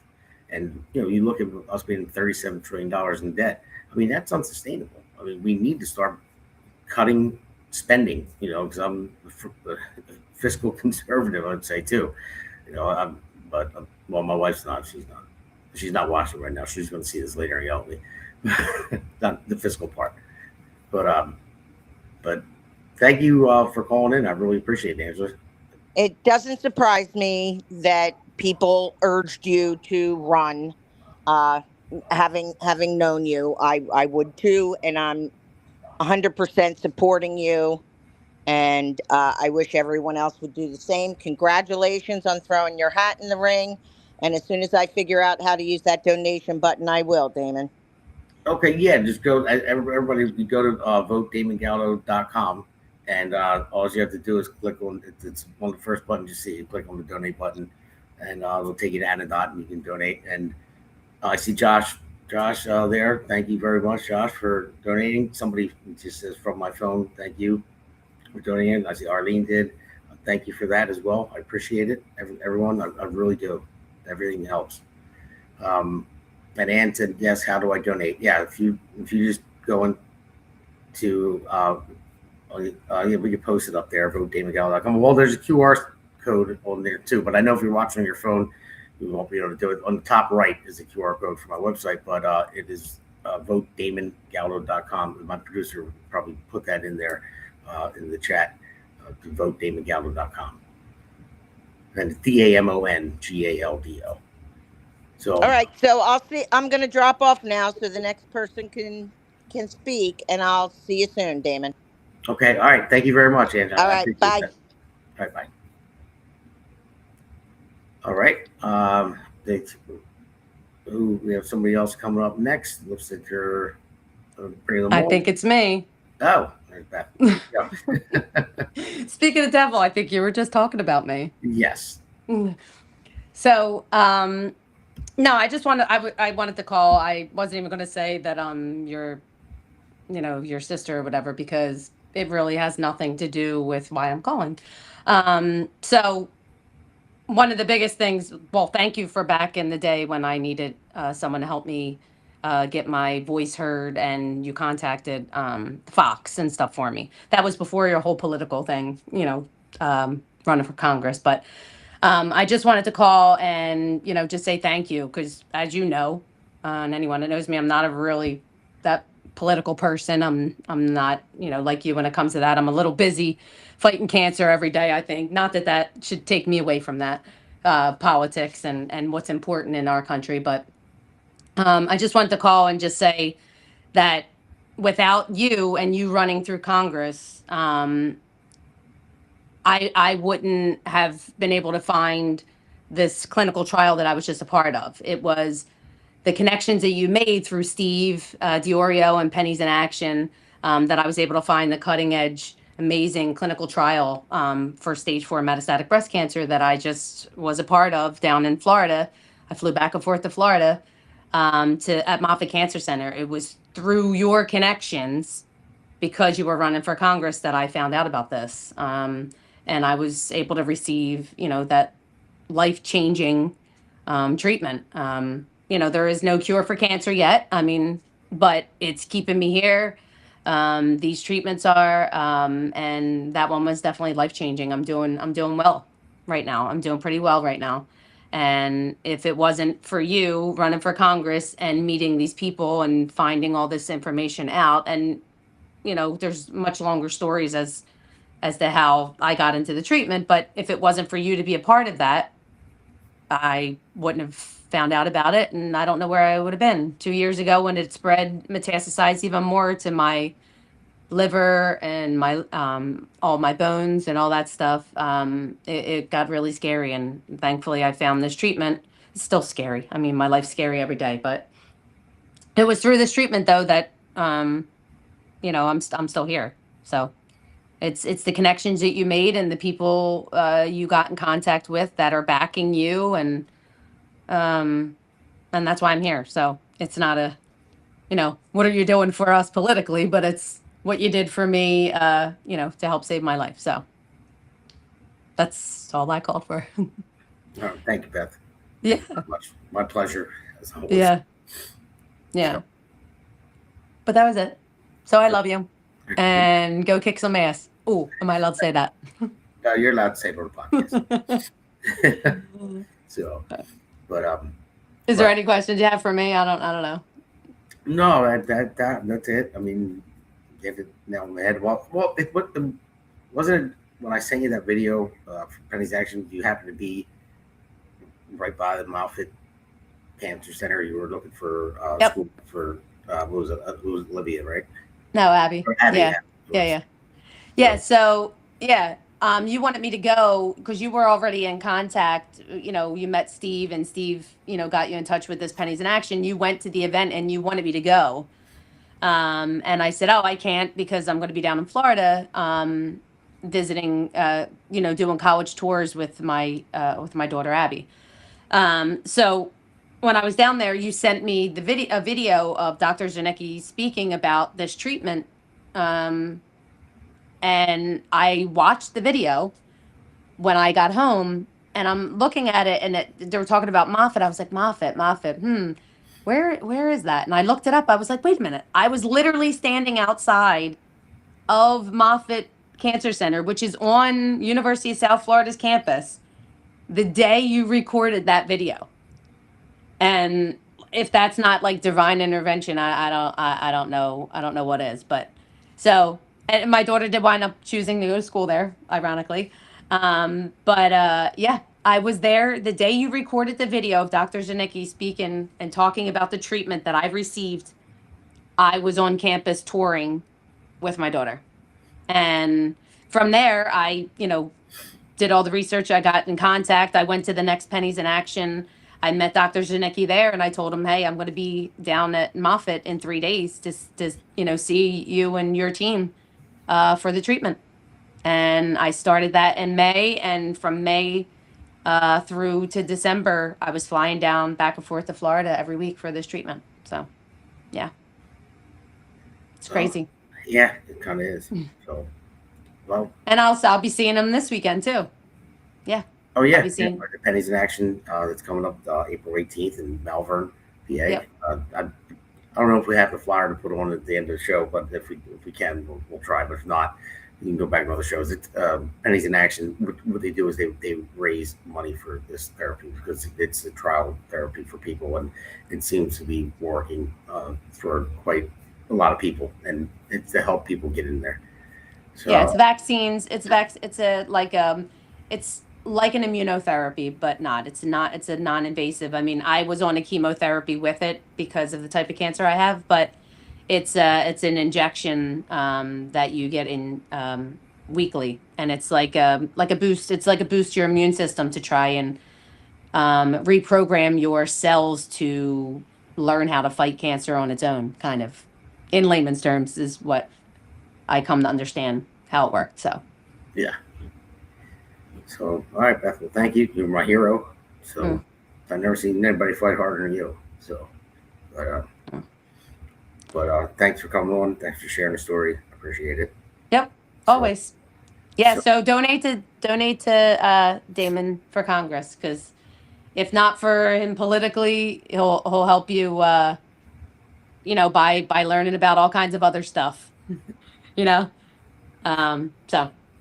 And you look at us being $37 trillion in debt. I mean, that's unsustainable. I mean, we need to start cutting spending. Because I'm a fiscal conservative, I'd say too. But my wife's not. She's not watching right now. She's going to see this later and yell at me. Not the fiscal part, but thank you for calling in. I really appreciate it, Angela. It doesn't surprise me that people urged you to run. Uh, having known you, I would too, and I'm 100% supporting you. And I wish everyone else would do the same. Congratulations on throwing your hat in the ring. And as soon as I figure out how to use that donation button, I will, Damon. Okay, yeah, just go. Everybody, you go to votedamongaldo.com, and all you have to do is click on it's one of the first buttons you see. You click on the donate button, and it'll take you to Anadot, and you can donate. And I see Josh there. Thank you very much, Josh, for donating. Somebody just says from my phone, thank you for donating. I see Arlene did. Thank you for that as well. I appreciate it, everyone. I really do. Everything helps. And Ann said, "Yes, how do I donate?" Yeah, if you just go into we can post it up there, votedamongaldo.com. Well, there's a QR code on there too, but I know if you're watching on your phone, you won't be able to do it. On the top right is a QR code for my website, but it is votedamongaldo.com. My producer would probably put that in there in the chat to votedamongaldo.com. And DAMONGALDO. So All right, so I'll see. I'm going to drop off now, so the next person can speak, and I'll see you soon, Damon. Okay, all right. Thank you very much, Angela. All I right, appreciate bye. that. All right, bye. All right. We have somebody else coming up next. Looks like you're Bring them I on. think it's me. Oh, there's Beth. Yeah. Speaking of devil, I think you were just talking about me. Yes. So, no, I just wanted, I wanted to call. I wasn't even going to say that, your, your sister or whatever, because it really has nothing to do with why I'm calling. So one of the biggest things, well, thank you for back in the day when I needed someone to help me get my voice heard, and you contacted Fox and stuff for me. That was before your whole political thing, running for Congress. But I just wanted to call and, just say thank you, because as you know, and anyone that knows me, I'm not a really that political person. I'm not, like you when it comes to that. I'm a little busy fighting cancer every day, I think. Not that that should take me away from that politics and what's important in our country. But I just wanted to call and just say that without you and you running through Congress, I wouldn't have been able to find this clinical trial that I was just a part of. It was the connections that you made through Steve Diorio and Pennies in Action, that I was able to find the cutting edge, amazing clinical trial for stage 4 metastatic breast cancer that I just was a part of down in Florida. I flew back and forth to Florida at Moffitt Cancer Center. It was through your connections, because you were running for Congress, that I found out about this. And I was able to receive, that life-changing treatment. There is no cure for cancer yet. I mean, but it's keeping me here. These treatments are, and that one was definitely life-changing. I'm doing well right now. I'm doing pretty well right now. And if it wasn't for you running for Congress and meeting these people and finding all this information out, and there's much longer stories as to how I got into the treatment. But if it wasn't for you to be a part of that, I wouldn't have found out about it, and I don't know where I would have been 2 years ago when it spread, metastasized even more to my liver and my all my bones and all that stuff. It got really scary, and thankfully I found this treatment. It's still scary. I mean, my life's scary every day, but it was through this treatment though that I'm still here. So it's the connections that you made and the people you got in contact with that are backing you, and that's why I'm here. So it's not what are you doing for us politically, but it's what you did for me, to help save my life. So that's all I called for. Oh, thank you, Beth. Yeah. Thank you very much. My pleasure, as always. Yeah. Yeah. But that was it. So I love you. And go kick some ass. Oh, am I allowed to say that? No, you're allowed to say it on the podcast. So, but is there any questions you have for me? I don't know. No, that's it. I mean, you hit it nail on the head. Well, wasn't it when I sent you that video for Penny's Action? You happened to be right by the Moffitt Cancer Center. You were looking for Yep. school for what was it? It was Olivia, right? No, Abby. Or Abby, Yeah. Abby. Yeah. So yeah. You wanted me to go because you were already in contact. You met Steve, and Steve, got you in touch with this Pennies in Action. You went to the event and you wanted me to go. And I said, oh, I can't because I'm going to be down in Florida, visiting, doing college tours with my daughter, Abby. So when I was down there, you sent me a video of Dr. Zanicki speaking about this treatment. And I watched the video when I got home, and I'm looking at it, and they were talking about Moffitt. I was like, Moffitt. Where is that? And I looked it up. I was like, wait a minute. I was literally standing outside of Moffitt Cancer Center, which is on University of South Florida's campus, the day you recorded that video. And if that's not like divine intervention, I don't know what is. But so, and my daughter did wind up choosing to go to school there, ironically. Yeah, I was there the day you recorded the video of Dr. Zanicki speaking and talking about the treatment that I've received. I was on campus touring with my daughter. And from there, I, did all the research. I got in contact. I went to the next Pennies in Action. I met Dr. Janicki there, and I told him, hey, I'm going to be down at Moffitt in 3 days to see you and your team for the treatment. And I started that in May, and from May through to December, I was flying down back and forth to Florida every week for this treatment. So, yeah, it's crazy. Yeah, it kind of is. So, well. And I'll be seeing him this weekend too. Yeah. Oh yeah, I'll be seeing. the Pennies in Action that's coming up April 18th in Malvern, PA. Yep. I don't know if we have the flyer to put on at the end of the show, but if we can, we'll try. But if not, you can go back to other shows. It's Pennies in Action. What they do is they raise money for this therapy because it's a trial therapy for people, and it seems to be working for quite a lot of people, and it's to help people get in there. So, yeah, it's vaccines. It's like an immunotherapy, but not. It's not. It's a non-invasive. I mean, I was on a chemotherapy with it because of the type of cancer I have, but it's an injection that you get in weekly, and it's like a boost. It's like a boost to your immune system to try and reprogram your cells to learn how to fight cancer on its own. Kind of, in layman's terms, is what I come to understand how it worked. So yeah. So, all right, Beth. Well, thank you. You're my hero. So, I've never seen anybody fight harder than you. So, but thanks for coming on. Thanks for sharing the story. I appreciate it. Yep, always. Yeah. So donate to Damon for Congress, because if not for him politically, he'll help you. By learning about all kinds of other stuff. So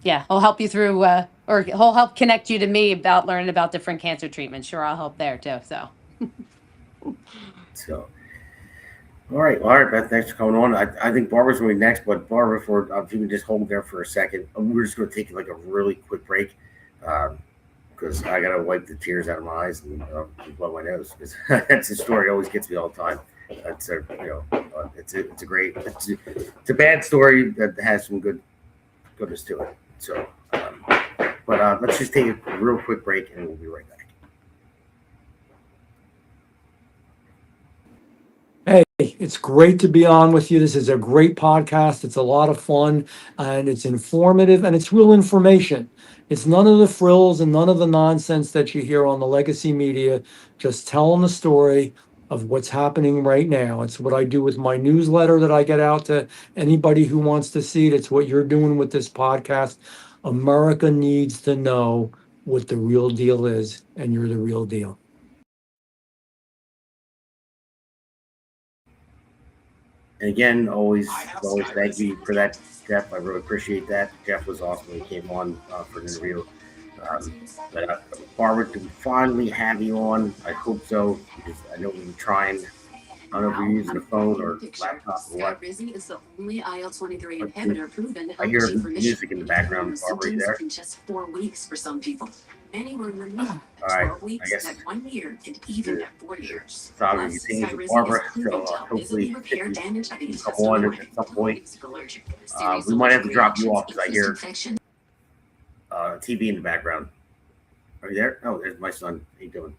yeah, he'll help you through, or he'll help connect you to me about learning about different cancer treatments. Sure, I'll help there too. So. So, all right, Beth. Thanks for coming on. I think Barbara's going to be next, but Barbara, if you can just hold there for a second, we're just going to take like a really quick break because I got to wipe the tears out of my eyes and blow my nose because that's a story that always gets me all the time. It's a bad story that has some goodness to it. So, but let's just take a real quick break and we'll be right back. Hey, it's great to be on with you. This is a great podcast. It's a lot of fun and it's informative and it's real information. It's none of the frills and none of the nonsense that you hear on the legacy media, just telling the story of what's happening right now. It's what I do with my newsletter that I get out to anybody who wants to see it. It's what you're doing with this podcast. America needs to know what the real deal is, and you're the real deal. And again, always thank you for that, Jeff. I really appreciate that. Jeff was awesome when he came on for an interview. But Barbara, to finally have you on, I hope so, because I know we've been trying. I don't know if you're using a phone or laptop or what. I hear music in the background. Barbara, you there? All right, I guess the Saga continues with Barbara, so hopefully you can come on at some point. We might have to drop you off because I hear TV in the background. Are you there? Oh, there's my son. How you doing?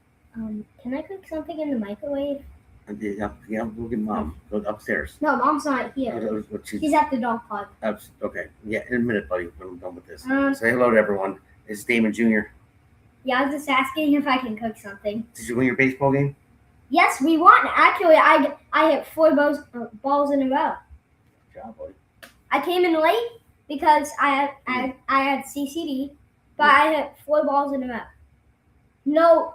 Can I cook something in the microwave? Yeah, we'll get Mom. Go upstairs. No, Mom's not here. She's at the dog park. Okay. Yeah, in a minute, buddy, when I'm done with this. Say hello to everyone. This is Damon Jr. Yeah, I was just asking if I can cook something. Did you win your baseball game? Yes, we won. Actually, I hit 4 balls in a row. Good job, buddy. I came in late because I had CCD, but I hit 4 balls in a row. No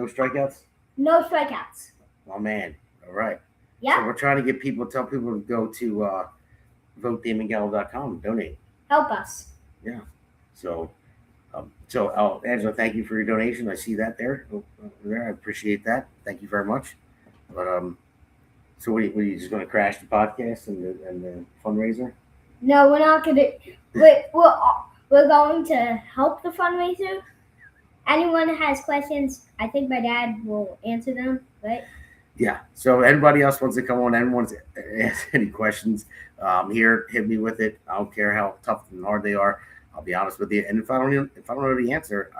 strikeouts? No strikeouts. Oh man. All right. Yeah. So we're trying to tell people to go to votedamongaldo.com and donate. Help us. Yeah. So Angela, thank you for your donation. I see that there. Over there. I appreciate that. Thank you very much. But so what are you just going to crash the podcast and the fundraiser? No, we're not going to. We're going to help the fundraiser. Anyone that has questions, I think my dad will answer them, right? Yeah. So anybody else wants to come on, anyone wants to ask any questions, here, hit me with it. I don't care how tough and hard they are. I'll be honest with you. And if I don't know the answer,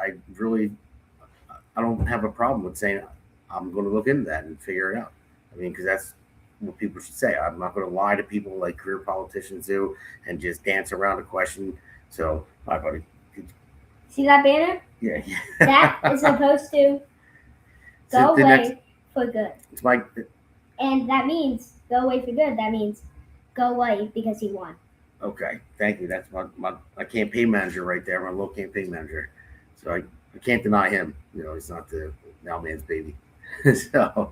I don't have a problem with saying I'm going to look into that and figure it out. I mean, because that's what people should say. I'm not going to lie to people like career politicians do and just dance around a question. So, hi, buddy. See that banner? Yeah. That is supposed to go away for good. It's my. And that means go away for good. That means go away because he won. Okay, thank you. That's my campaign manager right there, my little campaign manager. So I can't deny him. You know, he's not the mailman's baby. so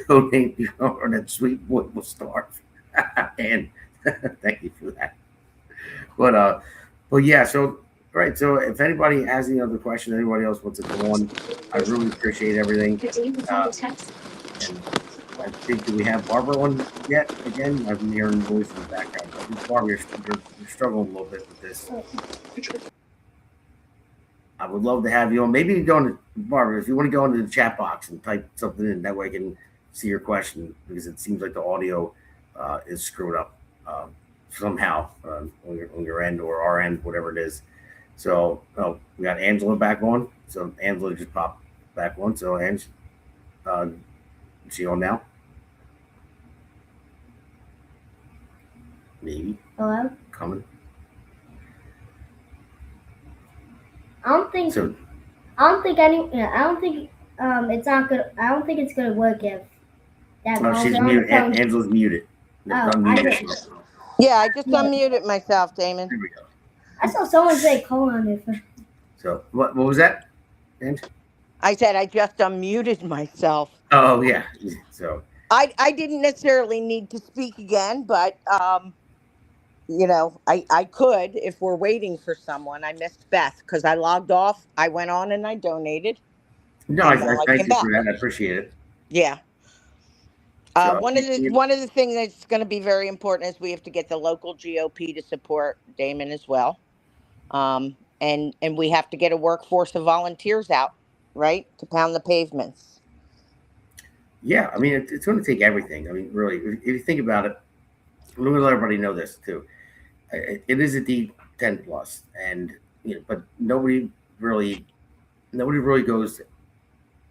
donate or that sweet boy will starve. And thank you for that. But yeah. So right. So if anybody has any other question, anybody else wants to go on, I really appreciate everything. And I think, do we have Barbara on yet? Again, I'm hearing voice in the background. I think Barbara, you're struggling a little bit with this. I would love to have you on. Maybe you go into Barbara, if you want to go into the chat box and type something in, that way I can see your question, because it seems like the audio is screwed up somehow on your end or our end, whatever it is. So we got Angela back on. So Angela just popped back on. So Ange, is she on now? Maybe. Hello? Coming. I don't think it's not good. I don't think it's gonna work if that Oh, she's muted. Angela's muted. Yeah, I just unmuted myself, Damon. There we go. I saw someone say colon if. So what was that, Ange? I said I just unmuted myself. Oh yeah. So I didn't necessarily need to speak again, but you know, I could if we're waiting for someone. I missed Beth because I logged off. I went on and I donated. no, I thank you for that. I appreciate it. Yeah. So, One of the things that's going to be very important is we have to get the local GOP to support Damon as well, and we have to get a workforce of volunteers out, right, to pound the pavements. Yeah, I mean, it's going to take everything. I mean, really, if you think about it, I'm going to let everybody know this too. It is a D10 plus, and but nobody really goes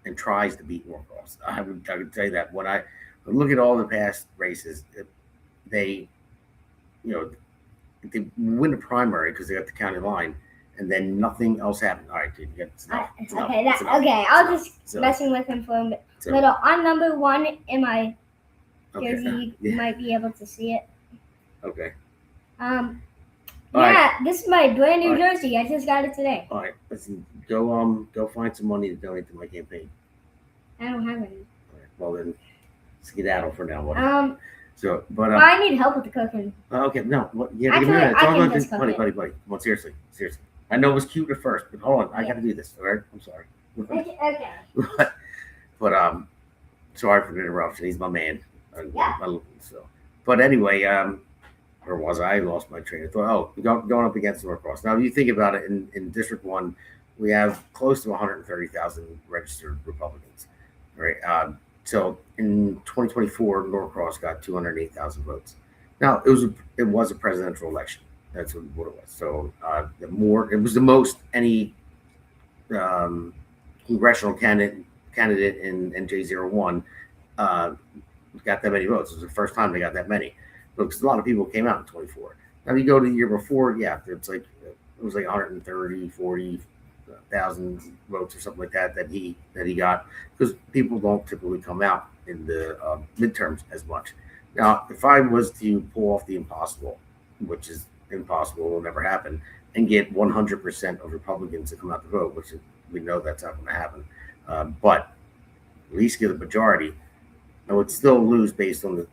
and tries to beat Norcross. I would tell you that when I look at all the past races, they win the primary because they got the county line, and then nothing else happened. All right, dude, I'll just messing with him for a minute. On number 1 in my jersey, you might be able to see it. Okay. This is my brand new jersey. I just got it today. All right, listen, go find some money to donate to my campaign. I don't have any. All right, well then, skedaddle for now. Buddy. But I need help with the cooking. Okay, no, give Actually, me a minute. I can just cook buddy. it. Come on, seriously. I know it was cute at first, but hold on, I got to do this. All right, I'm sorry. Okay. But sorry for the interruption. He's my man. But anyway, or was I lost my train of thought? Oh, going up against Norcross. Now, if you think about it, in District 1, we have close to 130,000 registered Republicans. Right. So in 2024, Norcross got 208,000 votes. Now it was a presidential election. That's what it was. So it was the most any congressional candidate in NJ01 got that many votes. It was the first time they got that many. Because a lot of people came out in 24. Now you go to the year before, it was like 40,000 votes or something like that he got, because people don't typically come out in the midterms as much. Now, if I was to pull off the impossible, which is impossible, will never happen, and get 100% of Republicans to come out to vote, which we know that's not going to happen, but at least get a majority, I would still lose based on the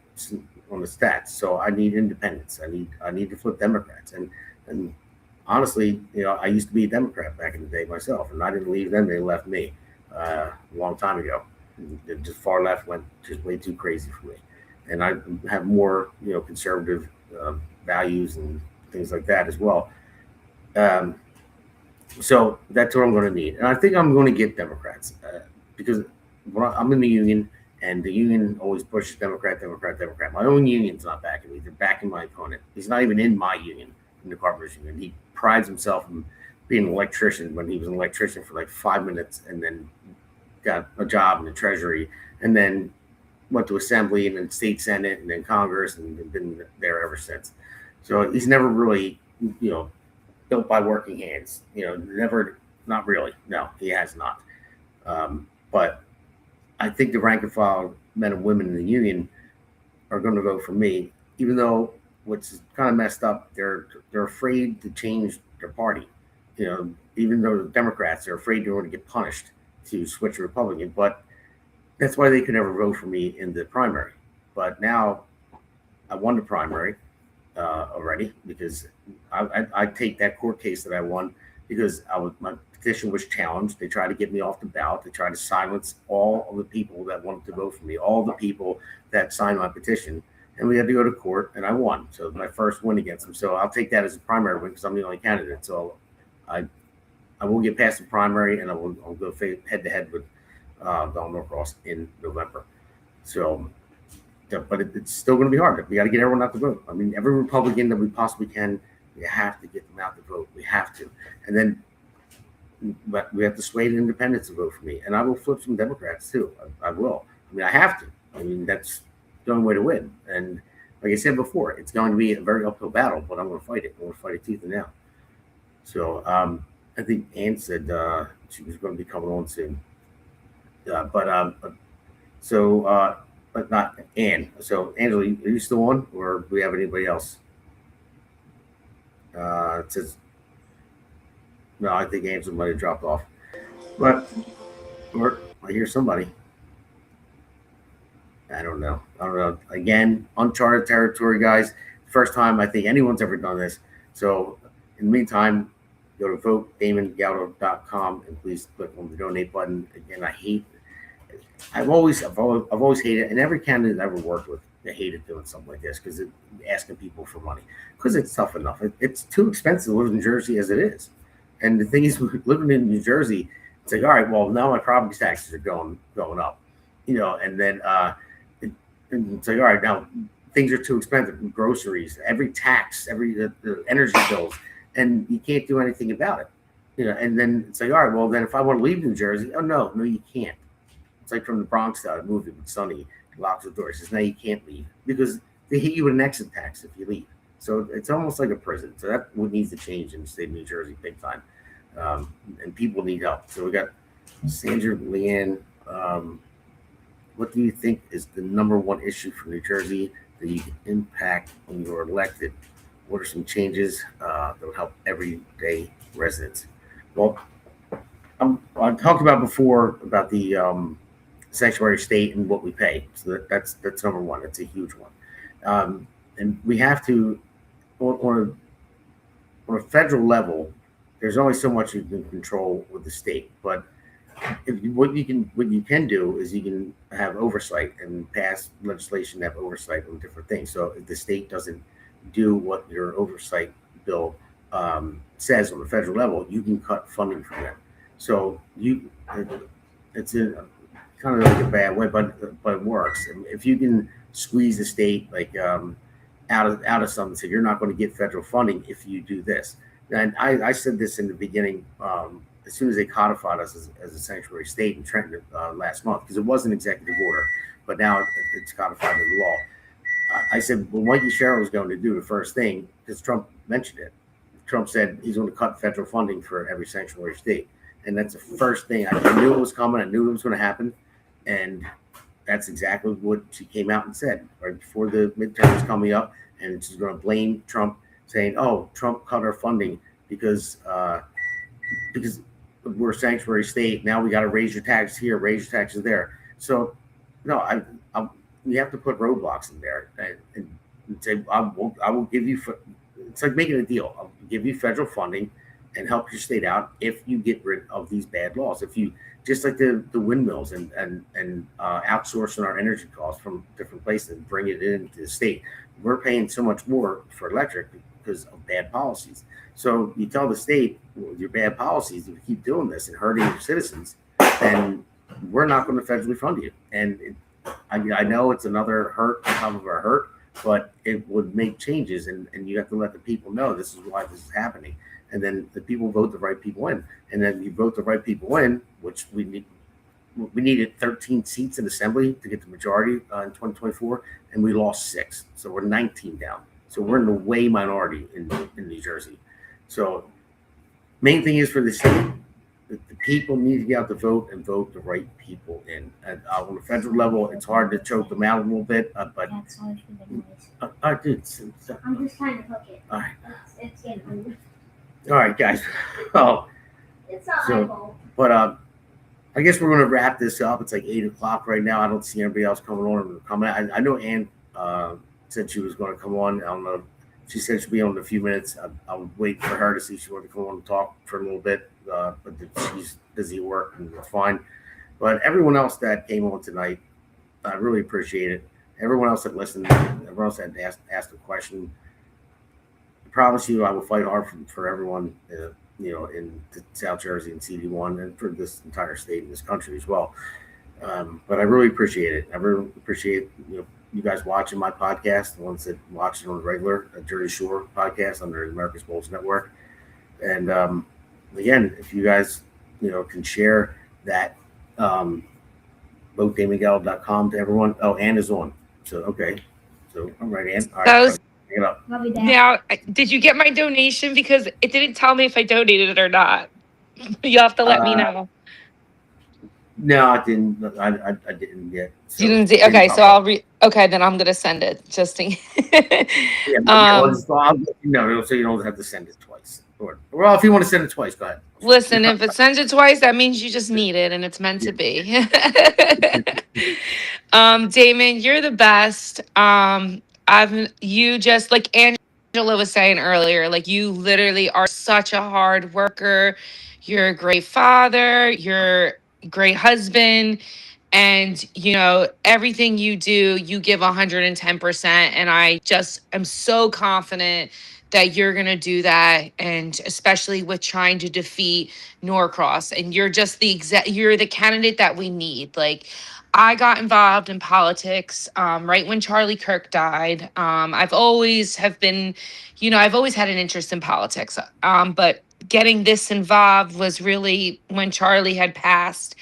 stats. So I need independents. I need to flip Democrats. And honestly, I used to be a Democrat back in the day myself, and I didn't leave them; they left me a long time ago. Just far left went just way too crazy for me, and I have more conservative values and things like that as well. So that's what I'm going to need, and I think I'm going to get Democrats because I'm in the union. And the union always pushes Democrat. My own union's not backing me. They're backing my opponent. He's not even in my union, in the carpenters union. He prides himself in being an electrician when he was an electrician for like 5 minutes, and then got a job in the Treasury, and then went to Assembly, and then State Senate, and then Congress, and been there ever since. So he's never really, built by working hands. Never, not really. No, he has not. But I think the rank and file men and women in the union are going to vote for me, even though what's kind of messed up, they're afraid to change their party. Even though the Democrats are afraid they're going to get punished to switch Republican, but that's why they could never vote for me in the primary. But now I won the primary already, because I take that court case that I won, because my petition was challenged. They tried to get me off the ballot. They tried to silence all of the people that wanted to vote for me, all the people that signed my petition, and we had to go to court, and I won. So my first win against them. So I'll take that as a primary win, because I'm the only candidate. So I will get past the primary, and I'll go head to head with Donald Norcross in November. So, but it's still going to be hard. We got to get everyone out to vote. I mean, every Republican that we possibly can, we have to get them out to vote. We have to. And then we have to sway the independents to vote for me. And I will flip some Democrats too. I will. I mean, I have to. I mean, that's the only way to win. And like I said before, it's going to be a very uphill battle, but I'm going to fight it. I'm going to fight it tooth and nail. So I think Ann said she was going to be coming on soon. But not Ann. So Angela, are you still on, or do we have anybody else? It says no. I think Angela might have dropped off, but or I hear somebody. I don't know. Again, uncharted territory, guys. First time I think anyone's ever done this. So in the meantime, go to votedamongaldo.com and please click on the donate button. Again, I've always hated, and every candidate I ever worked with, they hated doing something like this, because asking people for money, because it's tough enough. It's too expensive to live in Jersey as it is. And the thing is, living in New Jersey, it's like, all right, well, now my property taxes are going up, and then and it's like, all right, now things are too expensive, groceries, every tax, the energy bills, and you can't do anything about it, and then it's like, all right, well, then if I want to leave New Jersey, oh, no, you can't. It's like from the Bronx style movie with Sonny locks the door. He says, now you can't leave, because they hit you with an exit tax if you leave. So it's almost like a prison. So that's what needs to change in the state of New Jersey big time. And people need help. So we got Sandra Leanne. What do you think is the number one issue for New Jersey that you can impact when you're elected? What are some changes that would help everyday residents? Well, I talked about before about the sanctuary state and what we pay. So that's number one. That's a huge one. And we have to, on a federal level, there's only so much you can control with the state. But what you can do is you can have oversight and pass legislation to have oversight on different things. So if the state doesn't do what your oversight bill says on the federal level, you can cut funding from them. So it's kind of like a bad way, but it works. And if you can squeeze the state out of something, so you're not going to get federal funding if you do this. And I said this in the beginning, as soon as they codified us as a sanctuary state in Trenton last month, because it was an executive order, but now it's codified in law. I said, well, Mikey Sherrill was going to do the first thing, because Trump mentioned it. Trump said he's going to cut federal funding for every sanctuary state. And that's the first thing. I knew it was coming. I knew it was going to happen. And that's exactly what she came out and said right before the midterms coming up. And she's going to blame Trump, saying, oh, Trump cut our funding because we're a sanctuary state. Now we got to raise your taxes here, raise your taxes there. So, no, we have to put roadblocks in there and say, I will give you, it's like making a deal. I'll give you federal funding and help your state out if you get rid of these bad laws. If you, just like the windmills and outsourcing our energy costs from different places and bring it into the state. We're paying so much more for electric because of bad policies. So you tell the state, with your bad policies, if you keep doing this and hurting your citizens, then we're not going to federally fund you. And I know it's another hurt on top of our hurt, but it would make changes, and you have to let the people know this is why this is happening, and then the people vote the right people in, and then you vote the right people in, which we need. We needed 13 seats in assembly to get the majority in 2024, and we lost 6, so we're 19 down. So we're in the way minority in New Jersey. So main thing is for the city, the people need to get out the vote and vote the right people in. And on the federal level, it's hard to choke them out a little bit, but That's sorry for the noise. dude, I'm just trying to hook it. all right, It's getting hungry. all right, guys. Oh, It's not So- my fault. but I guess we're gonna wrap this up. It's like 8 o'clock right now. I don't see anybody else coming on. I know Ann said she was going to come on. I don't know. She said she'll be on in a few minutes. I'll wait for her to see if she wants to come on and talk for a little bit. But she's busy at work, and that's fine. But everyone else that came on tonight, I really appreciate it. Everyone else that listened, everyone else that asked a question. I promise you, I will fight hard for everyone. In South Jersey and CD1, and for this entire state and this country as well. But I really appreciate it. I really appreciate you guys watching my podcast, the ones that watch it on the regular Jersey Shore podcast under the America's Bulls Network. And again, if you guys can share that, vote DamonGaldo.com to everyone. Oh, Ann is on. So okay. So I'm right, Ann. All right. Hang it up. Love you, Dad. Now, did you get my donation? Because it didn't tell me if I donated it or not. You'll have to let me know. No, I didn't. I didn't get. You didn't see? Okay, so I'll okay, then I'm gonna send it just in. Yeah, I'll let you know, so you don't have to send it twice. Or well, if you want to send it twice, go ahead. Listen, if it sends it twice, that means you just need it and it's meant to be. Damon, you're the best. You just like Angela was saying earlier, like you literally are such a hard worker. You're a great father, you're a great husband, and everything you do, you give 110%. And I just am so confident that you're going to do that, and especially with trying to defeat Norcross. And you're just you're the candidate that we need. Like, I got involved in politics right when Charlie Kirk died. I've always had an interest in politics, but getting this involved was really when Charlie had passed.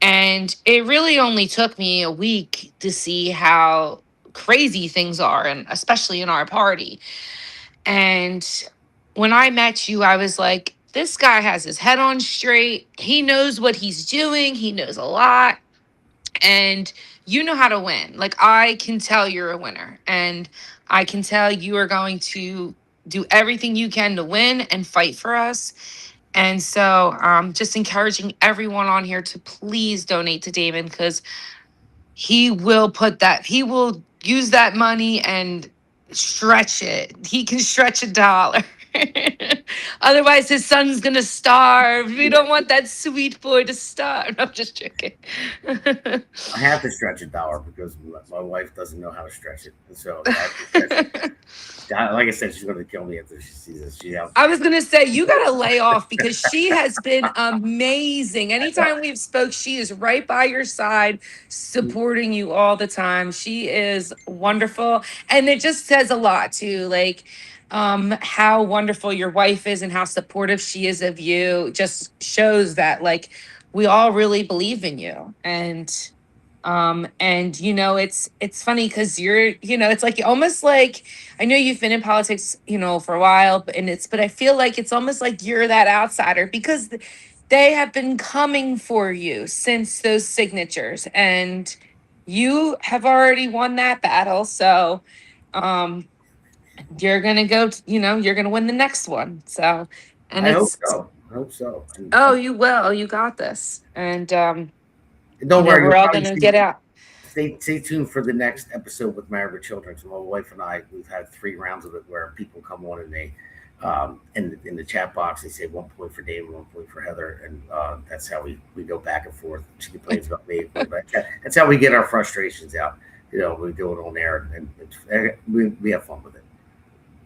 And it really only took me a week to see how crazy things are, and especially in our party. And when I met you, I was like, this guy has his head on straight. He knows what he's doing. He knows a lot. And you know how to win. Like, I can tell you're a winner. And I can tell you are going to do everything you can to win and fight for us. And so just encouraging everyone on here to please donate to Damon, because he will use that money and stretch it. He can stretch $1. Otherwise, his son's going to starve. We don't want that sweet boy to starve. I'm just joking. I have to stretch $1 because my wife doesn't know how to stretch it. And so I have to stretch it. Like I said, she's going to kill me after she sees this. I was going to say, you got to lay off, because she has been amazing. Anytime we've spoke, she is right by your side, supporting you all the time. She is wonderful. And it just says a lot too, like how wonderful your wife is and how supportive she is of you. Just shows that like we all really believe in you. And it's funny because you're, it's like almost like, I know you've been in politics, for a while, but I feel like it's almost like you're that outsider, because they have been coming for you since those signatures, and you have already won that battle. So, you're going to go, you're going to win the next one. So, and I hope so. Oh, you will, you got this. And, don't worry, we're all going to get out. Stay tuned for the next episode with Married with Children. So my wife and I, we've had 3 rounds of it where people come on and they, in the chat box, they say 1 point for David, 1 point for Heather, and that's how we go back and forth. She complains about me, but that's how we get our frustrations out. We do it on air, and we have fun with it.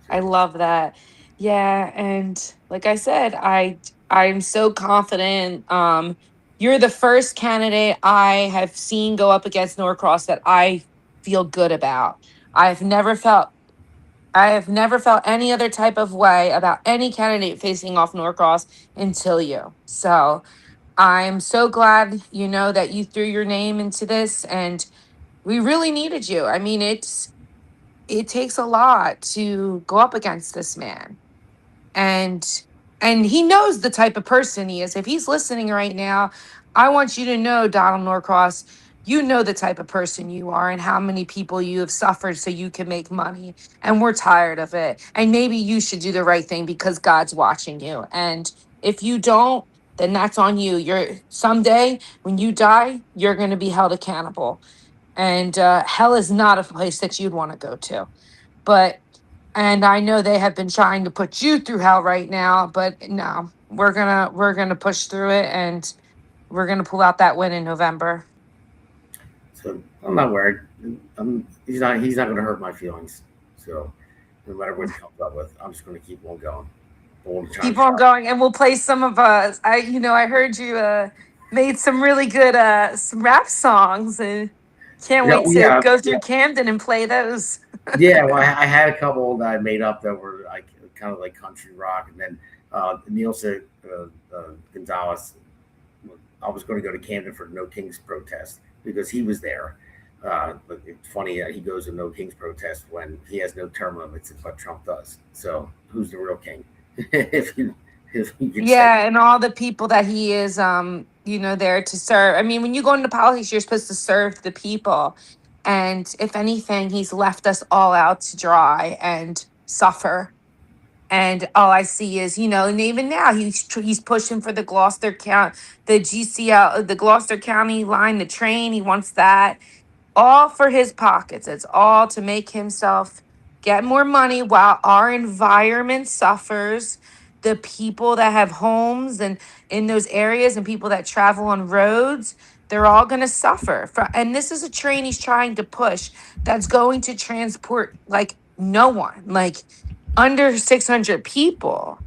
I love that. Yeah, and like I said, I'm so confident. You're the first candidate I have seen go up against Norcross that I feel good about. I have never felt I have never felt any other type of way about any candidate facing off Norcross until you. So I'm so glad, that you threw your name into this, and we really needed you. I mean, it takes a lot to go up against this man. And he knows the type of person he is. If he's listening right now, I want you to know, Donald Norcross, you know the type of person you are and how many people you have suffered so you can make money. And we're tired of it. And maybe you should do the right thing because God's watching you. And if you don't, then that's on you. You're someday when you die, you're going to be held accountable. And hell is not a place that you'd want to go to. But and I know they have been trying to put you through hell right now, but no, we're gonna push through it, and we're gonna pull out that win in November. So I'm not worried. He's not going to hurt my feelings. So no matter what he comes up with, I'm just going to keep on going. Keep on going, and we'll play some of us. I heard you made some really good some rap songs, and can't wait to Yeah, go through Camden and play those. yeah. Well, I had a couple that I made up that were like kind of like country rock, and then Neil said Gonzalez. I was going to go to Camden for No Kings protest because he was there. But it's funny that he goes to No Kings protest when he has no term limits, but Trump does. So who's the real king? if you can Yeah, and all the people that he is there to serve. I mean, when you go into politics, you're supposed to serve the people. And if anything, he's left us all out to dry and suffer. And all I see is, and even now he's pushing for the the GCL, the Gloucester County line, the train. He wants that all for his pockets. It's all to make himself get more money while our environment suffers. The people that have homes and in those areas and people that travel on roads, they're all going to suffer. And this is a train he's trying to push that's going to transport like no one, like under 600 people.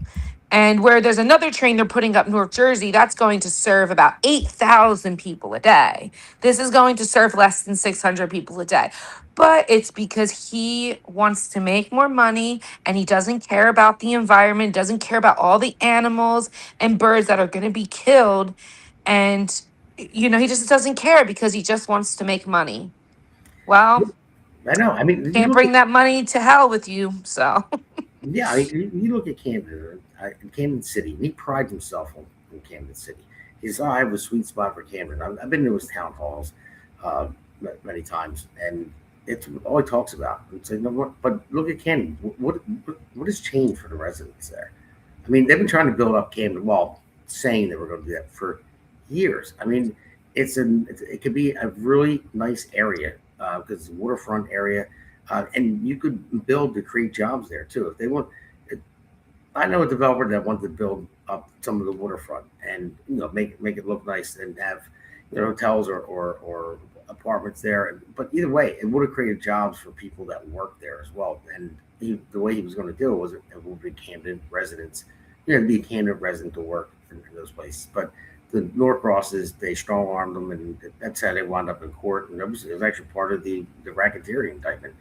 And where there's another train they're putting up North Jersey, that's going to serve about 8,000 people a day. This is going to serve less than 600 people a day. But it's because he wants to make more money and he doesn't care about the environment, doesn't care about all the animals and birds that are going to be killed. And, he just doesn't care because he just wants to make money. Well, I know. I mean, can't bring that money to hell with you. So. Yeah, I mean, you look at Camden, Camden City, and he prides himself on Camden City. He says, I have a sweet spot for Camden. I've been to his town halls many times, and it's all he talks about. And say, no, but look at Camden. What has changed for the residents there? I mean, they've been trying to build up Camden, well, saying they were going to do that for years. I mean, it could be a really nice area because it's a waterfront area. And you could build to create jobs there too. If they want, I know a developer that wanted to build up some of the waterfront and make it look nice and have hotels or apartments there. But either way, it would have created jobs for people that work there as well. And the way he was going to do it was it would be Camden residents. Be a Camden resident to work in those places. But the Norcrosses, they strong armed them, and that's how they wound up in court. And it was actually part of the racketeering indictment.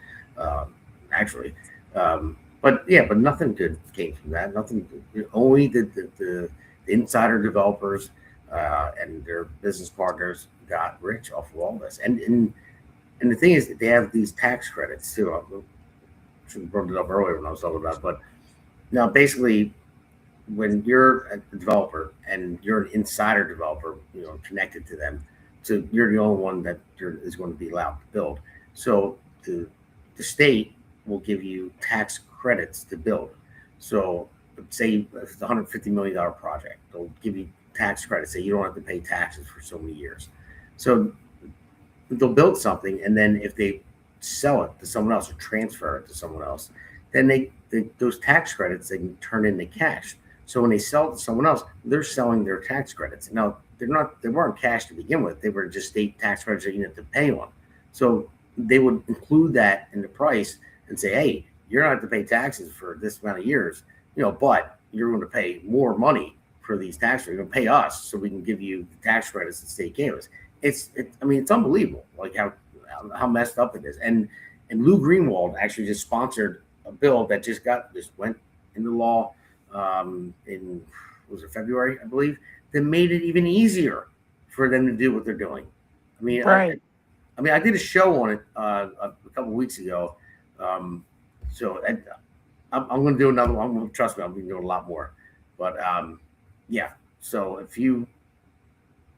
Actually, but nothing good came from that. Nothing. Only the insider developers and their business partners got rich off of all this. And the thing is, they have these tax credits too. I should have brought it up earlier when I was talking about it, but now basically, when you're a developer and you're an insider developer, connected to them, so you're the only one that is going to be allowed to build. So the state will give you tax credits to build. So say it's a $150 million project, they'll give you tax credits. Say you don't have to pay taxes for so many years. So they'll build something, and then if they sell it to someone else or transfer it to someone else, then those tax credits they can turn into cash. So when they sell it to someone else, they're selling their tax credits. Now they weren't cash to begin with. They were just state tax credits that you have to pay on. So they would include that in the price and say, hey, you're not have to pay taxes for this amount of years, but you're going to pay more money for these taxes. You're going to pay us so we can give you the tax credits the state gave us. It's unbelievable, like how messed up it is. And And Lou Greenwald actually just sponsored a bill that just went into law in was it February, I believe, that made it even easier for them to do what they're doing. I mean, Right. I did a show on it a couple of weeks ago. So I'm going to do another one. Trust me, I'm going to do a lot more. But yeah, so if you,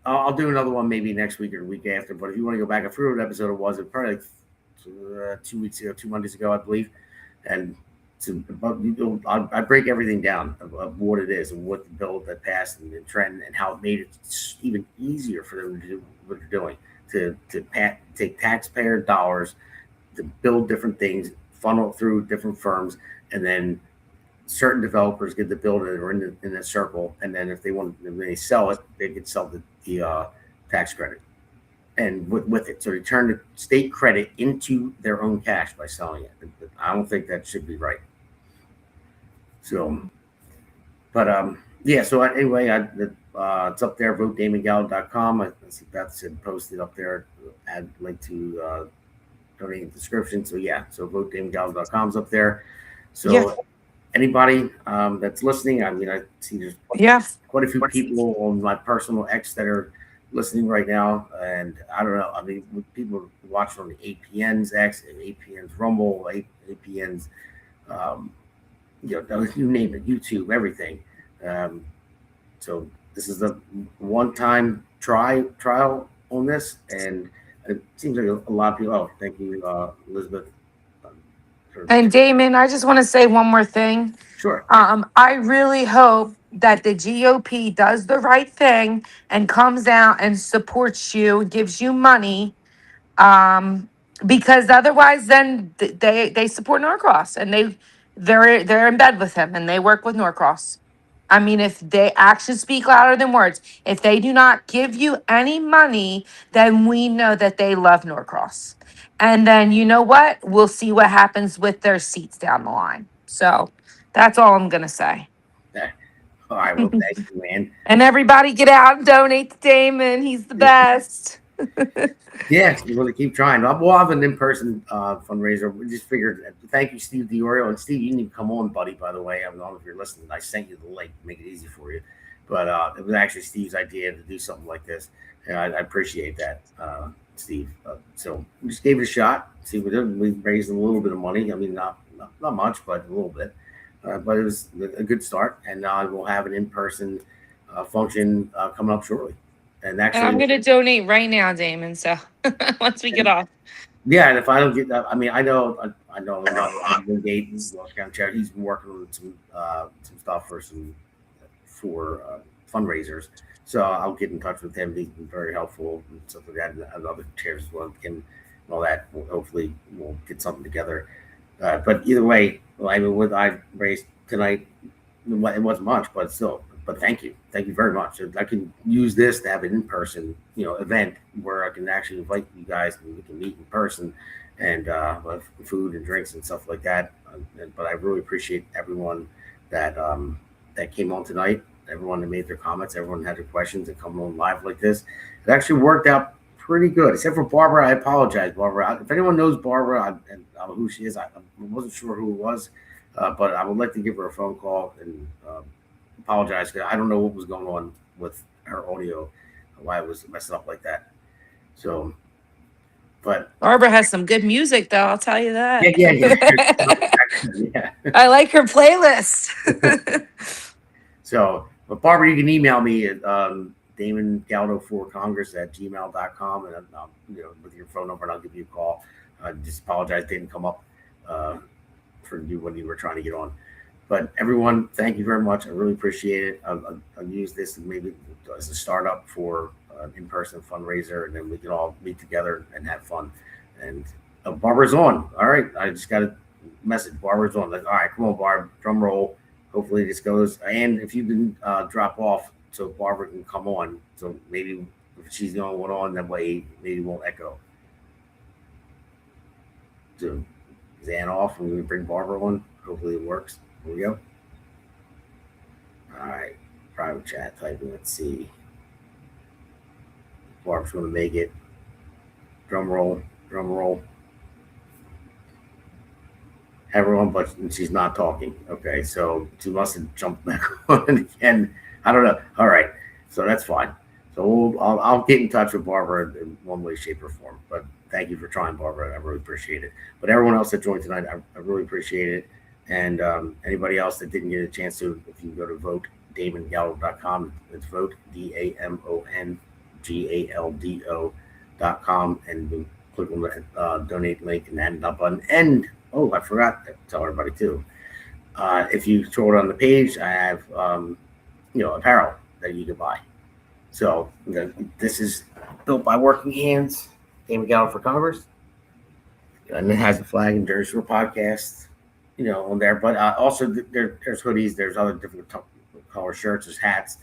I'll do another one maybe next week or the week after. But if you want to go back, I forget what episode it was. It probably like 2 weeks ago, 2 Mondays ago, I believe. And I break everything down of what it is and what the bill that passed and the trend and how it made it even easier for them to do what they're doing, to take taxpayer dollars to build different things, funnel through different firms, and then certain developers get to build it or in a circle, and then if they sell it, they can sell the tax credit and with it. So they turn the state credit into their own cash by selling it. I don't think that should be right. So, but yeah. So anyway, it's up there. VoteDamonGaldo.com. I see Beth said posted up there. Add link to donate in the description. So yeah. So VoteDamonGaldo.com is up there. So Yeah. anybody that's listening, I mean, I see there's quite a few people on my personal X that are listening right now, and I don't know. I mean, people watching on the APN's X, APN's Rumble, APN's, you name it, YouTube, everything. So this is the one-time trial on this, and it seems like a lot of people. Oh, thank you, Elizabeth. And Damon, I just want to say one more thing. Sure. I really hope that the GOP does the right thing and comes out and supports you, gives you money, because otherwise, then they support Norcross and they're in bed with him and they work with Norcross. I mean, if they actions speak louder than words, if they do not give you any money, then we know that they love Norcross. And then you know what? We'll see what happens with their seats down the line. So that's all I'm gonna say. All right, well, thank you, man. And everybody get out and donate to Damon. He's the best. Yeah, you want to keep trying. We'll have an in-person fundraiser. We just figured. Thank you, Steve DiOrio. And Steve, you need to come on, buddy, by the way. I don't know if you're listening. I sent you the link to make it easy for you. But it was actually Steve's idea to do something like this. And I appreciate that, Steve. So we just gave it a shot. See, we raised a little bit of money. I mean, not much, but a little bit. But it was a good start. And now we'll have an in-person function coming up shortly. And actually, And I'm gonna donate right now, Damon. So once we get off. Yeah, and if I don't get that, I mean, I know Damon Gates, he's been working on some stuff for fundraisers. So I'll get in touch with him. He's been very helpful and stuff like that, and other chairs as well. And all that. Hopefully, we'll get something together. But either way, I mean, what I raised tonight, it wasn't much, but still. But thank you very much. I can use this to have an in-person, event where I can actually invite you guys and we can meet in person and have food and drinks and stuff like that. But I really appreciate everyone that came on tonight. Everyone that made their comments. Everyone had their questions and come on live like this. It actually worked out pretty good, except for Barbara. I apologize, Barbara. If anyone knows Barbara and who she is, I wasn't sure who it was, but I would like to give her a phone call and apologize because I don't know what was going on with her audio, why it was messing up like that. So, but Barbara has some good music, though. I'll tell you that. Yeah. I like her playlist. So, but Barbara, you can email me at DamonGaldo4Congress@gmail.com, and I'll, with your phone number, and I'll give you a call. I just apologize, didn't come up for you when you were trying to get on. But everyone, thank you very much. I really appreciate it. I'll use this maybe as a startup for an in-person fundraiser, and then we can all meet together and have fun. And Barbara's on. All right, I just got a message. Barbara's on. Like, all right, come on, Barb. Drum roll. Hopefully this goes. And if you can drop off so Barbara can come on, so maybe if she's the only one on, that way maybe it won't echo. So is Ann off and we bring Barbara on? Hopefully it works. Here we go. All right, private chat typing. Let's see. Barb's going to make it. Drum roll, drum roll. everyone, but she's not talking. Okay, so she must have jumped back on again. I don't know. All right, so that's fine. So I'll get in touch with Barbara in one way, shape, or form. But thank you for trying, Barbara. I really appreciate it. But everyone else that joined tonight, I really appreciate it. And anybody else that didn't get a chance to, if you can go to votedamongaldo.com, it's vote DAMONGALDO.com, and click on the donate link and hand it up on. And oh, I forgot to tell everybody too. If you scroll on the page, I have apparel that you can buy. So this is built by working hands, Damon Galdo for Congress, and it has the flag and Jersey Shore podcast, on there. But also there's hoodies, there's other different color shirts, there's hats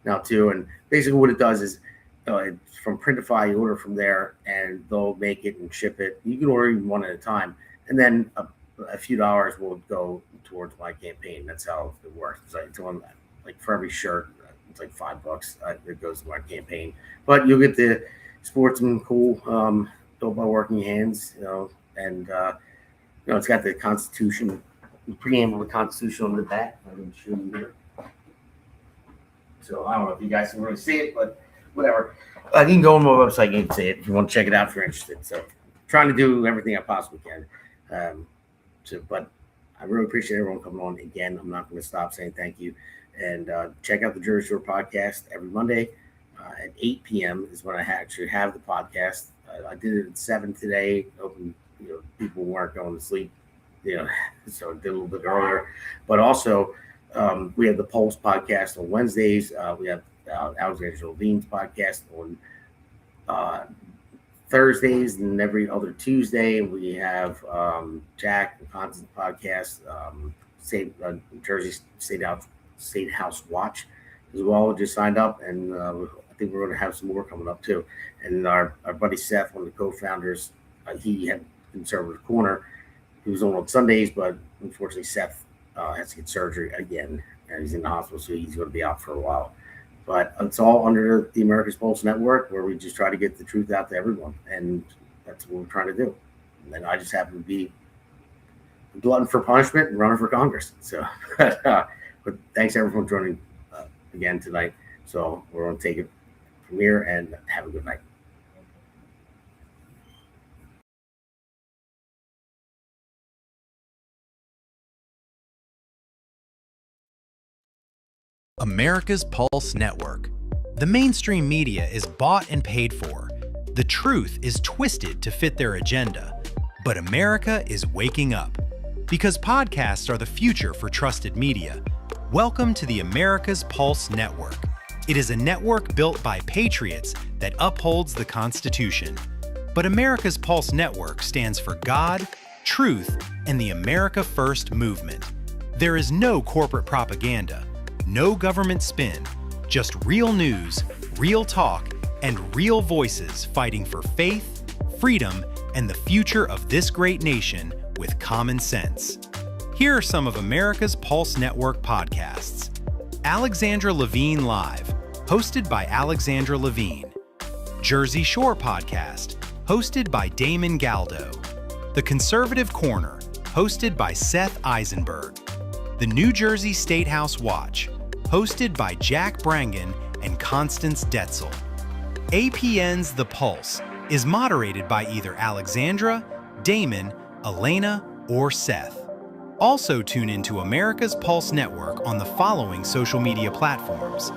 now too. And basically what it does is it's from Printify. You order from there, and they'll make it and ship it. You can order even one at a time, and then a few dollars will go towards my campaign. That's how it works. It's on that. Like for every shirt, it's like $5 that goes to my campaign. But you'll get the sportsman cool, built by working hands, and it's got the Constitution, the preamble of the Constitution on the back. I'm going to show you here. So I don't know if you guys can really see it, but whatever. You can go on my website, you can see it if you want to check it out if you're interested. So trying to do everything I possibly can. But I really appreciate everyone coming on again. I'm not going to stop saying thank you. And check out the Jersey Shore podcast every Monday at 8 p.m. is when I actually have the podcast. I did it at 7 today, hoping people weren't going to sleep, so I did a little bit earlier. But also, we have the Pulse podcast on Wednesdays. We have Alexandra Levine's podcast on Thursdays, and every other Tuesday we have Jack and Constance podcast, Jersey State House Watch as well. Just signed up, and I think we're going to have some more coming up too. And our buddy Seth, one of the co-founders, he had Conservative Corner. He was on Sundays, but unfortunately Seth has to get surgery again, and he's in the hospital, so he's going to be out for a while. But it's all under the America's Pulse Network, where we just try to get the truth out to everyone, and that's what we're trying to do. And then I just happen to be a glutton for punishment and running for Congress. So, but thanks everyone for joining again tonight. So we're going to take it from here, and have a good night. America's Pulse Network. The mainstream media is bought and paid for. The truth is twisted to fit their agenda. But America is waking up. Because podcasts are the future for trusted media. Welcome to the America's Pulse Network. It is a network built by patriots that upholds the Constitution. But America's Pulse Network stands for God, truth, and the America First movement. There is no corporate propaganda. No government spin, just real news, real talk, and real voices fighting for faith, freedom, and the future of this great nation with common sense. Here are some of America's Pulse Network podcasts. Alexandra Levine Live, hosted by Alexandra Levine. Jersey Shore Podcast, hosted by Damon Galdo. The Conservative Corner, hosted by Seth Eisenberg. The New Jersey State House Watch, hosted by Jack Brangan and Constance Detzel. APN's The Pulse is moderated by either Alexandra, Damon, Elena, or Seth. Also tune into America's Pulse Network on the following social media platforms.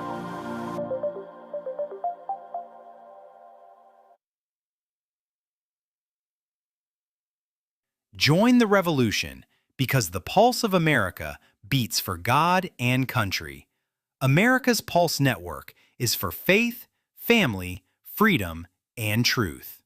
Join the revolution, because the pulse of America beats for God and country. America's Pulse Network is for faith, family, freedom, and truth.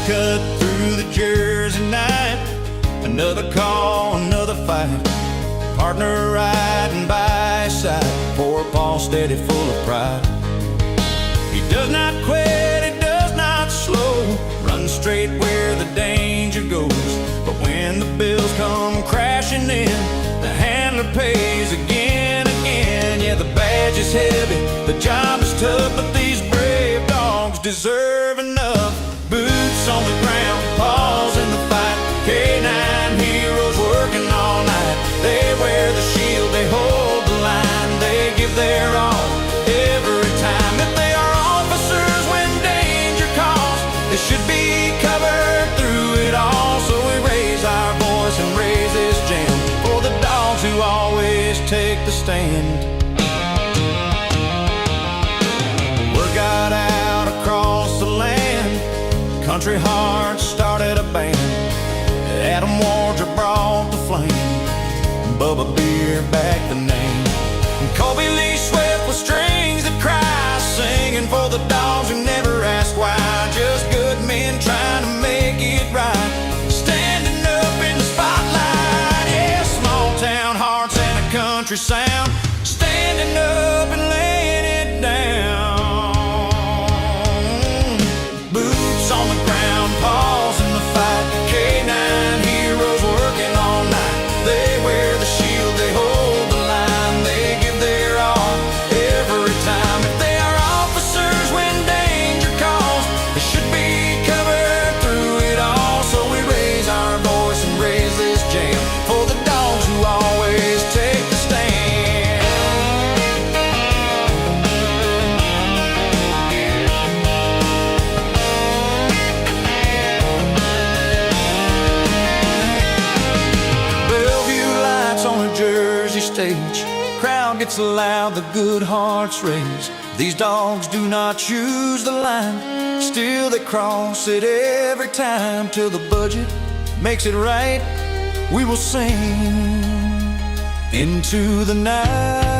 Cut through the Jersey night, another call, another fight. partner riding by his side, poor Paul steady full of pride. He does not quit, he does not slow, runs straight where the danger goes. But when the bills come crashing in, the handler pays again. Yeah, the badge is heavy, the job is tough, but these brave dogs deserve enough. Boots on the ground, paws in the fight, K9 heroes working all night. They wear the shield, they hold the line, they give their all every time. If they are officers when danger calls, they should be covered through it all. So we raise our voice and raise this jam for the dogs who always take the stand. Word got out across the land, Country Hearts started a band. Adam Wardrop brought the flame, Bubba Beer backed the name. And Colby Lee Swift with strings that cry, singing for the dogs who never ask why. Just good men trying to make it right, standing up in the spotlight. Yeah, small town hearts and a country sound, standing up and laying it down. Boots on the ground, paws in the fight, K9 heroes working all night. They wear the shield, they hold the line, they give their all every time. If they are officers when danger calls, they should be covered through it all. So we raise our voice and raise this jam for the dogs who always take the stand. Bellevue lights on a Jersey stage, crowd gets loud, the good hearts raise. These dogs do not choose the line, still they cross it every time. Till the budget makes it right, we will sing into the night.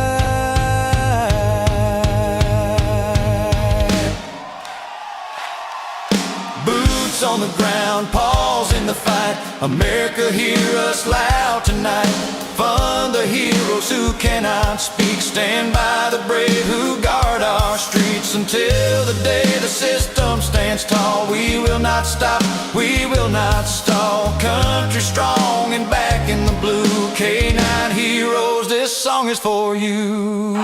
Boots on the ground, paws in the fight, America hear us loud tonight. Fund the heroes who cannot speak, stand by the brave who guard our streets until the day the system stands tall. We will not stop, we will not stall. Country strong and back in the blue, K9 heroes, this song is for you.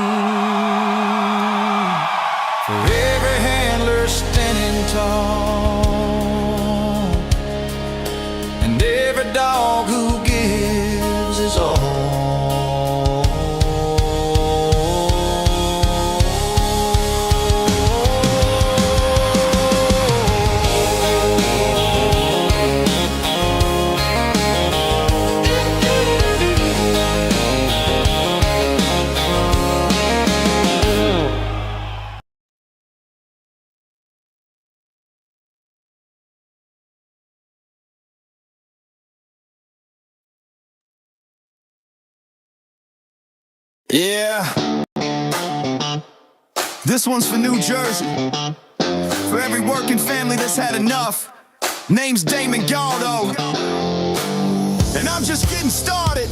For every handler standing tall, and every dog who gives his all. Yeah, this one's for New Jersey, for every working family that's had enough. Name's Damon Galdo, and I'm just getting started.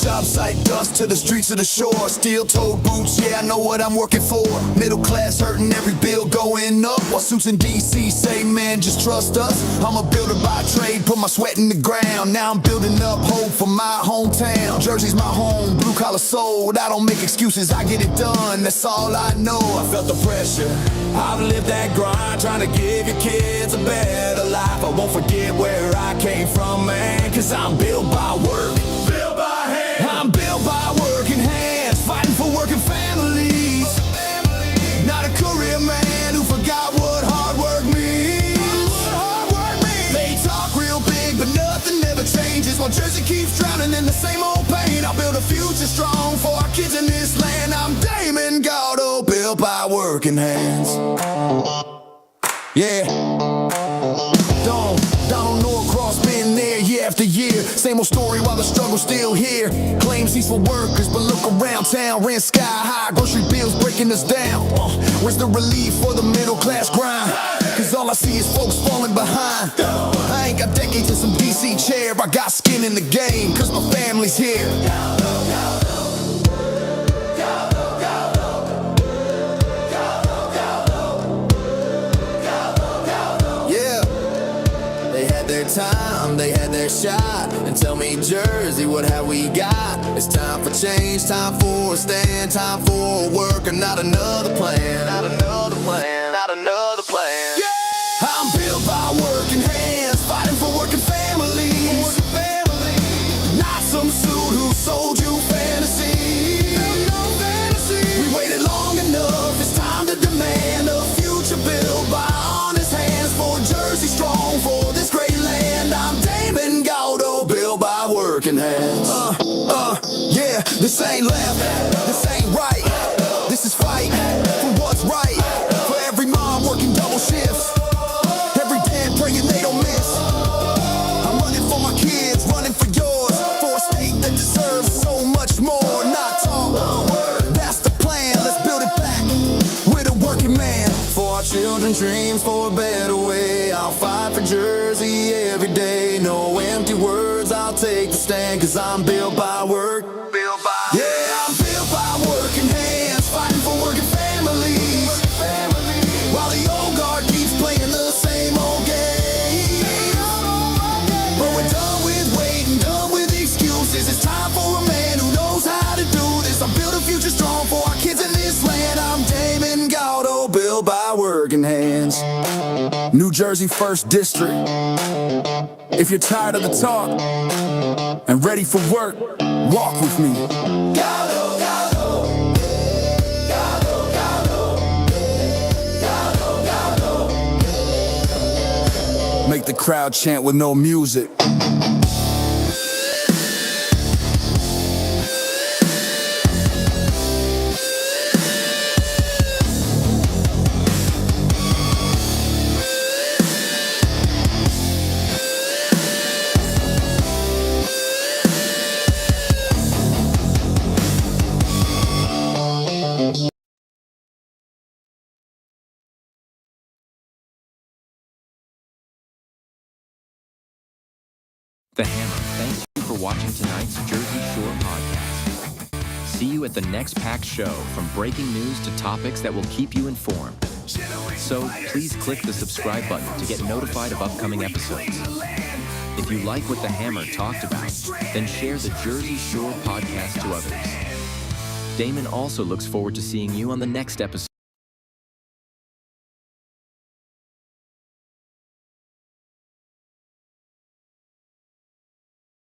Job site dust to the streets of the shore, steel-toed boots, yeah, I know what I'm working for. Middle class hurting, every bill going up, while suits in DC say, man, just trust us. I'm a builder by trade, put my sweat in the ground. Now I'm building up hope for my hometown. Jersey's my home, blue-collar soul. I don't make excuses, I get it done, that's all I know. I felt the pressure, I've lived that grind, trying to give your kids a better life. I won't forget where I came from, man, cause I'm built by work, built by hand. I'm built by working hands, fighting for working families. Not a career man who forgot what hard work means. They talk real big, but nothing ever changes. While Jersey keeps drowning in the same old pain, I'll build a future strong for our kids in this land. I'm Damon Galdo, built by working hands. Yeah. Don't know across, been there year after year. Same old story while the struggle's still here. Claims he's for workers, but look around town. Rent sky high, grocery bills breaking us down. Where's the relief for the middle class grind? Cause all I see is folks falling behind. I ain't got decades in some DC chair. I got skin in the game, cause my family's here. Yeah, they had their time, they had their shot. And tell me, Jersey, what have we got? It's time for change, time for a stand, time for a work, and not another plan. Not another plan, not another plan. Yeah! I'm built by working hands, fighting for working families. Not some suit who sold you fantasy. We waited long enough, it's time to demand a future built by honest hands. For Jersey strong, for this great land. I'm Damon Galdo, built by working hands. Yeah, this ain't left, this ain't right. This is fight for what's right. For every mom working double shifts, every dad praying they don't miss. I'm running for my kids, running for yours, for a state that deserves so much more. Not talk, that's the plan. Let's build it back with a working man. For our children's dreams, for a better way. I'll fight for Jersey every day. No empty words, I'll take the stand. Cause I'm built by work. Yeah, I'm built by working hands, fighting for working families. While the old guard keeps playing the same old game. But we're done with waiting, done with excuses. It's time for a man who knows how to do this. I build a future strong for our kids in this land. I'm Damon Galdo, built by working hands. New Jersey 1st District. If you're tired of the talk and ready for work, walk with me. Galdo, Galdo. Galdo, Galdo. Galdo, Galdo. Make the crowd chant with no music. The Hammer thanks you for watching tonight's Jersey Shore podcast. See you at the next packed show, from breaking news to topics that will keep you informed. So please click the subscribe button to get notified of upcoming episodes. If you like what the Hammer talked about, then share the Jersey Shore podcast to others. Damon also looks forward to seeing you on the next episode.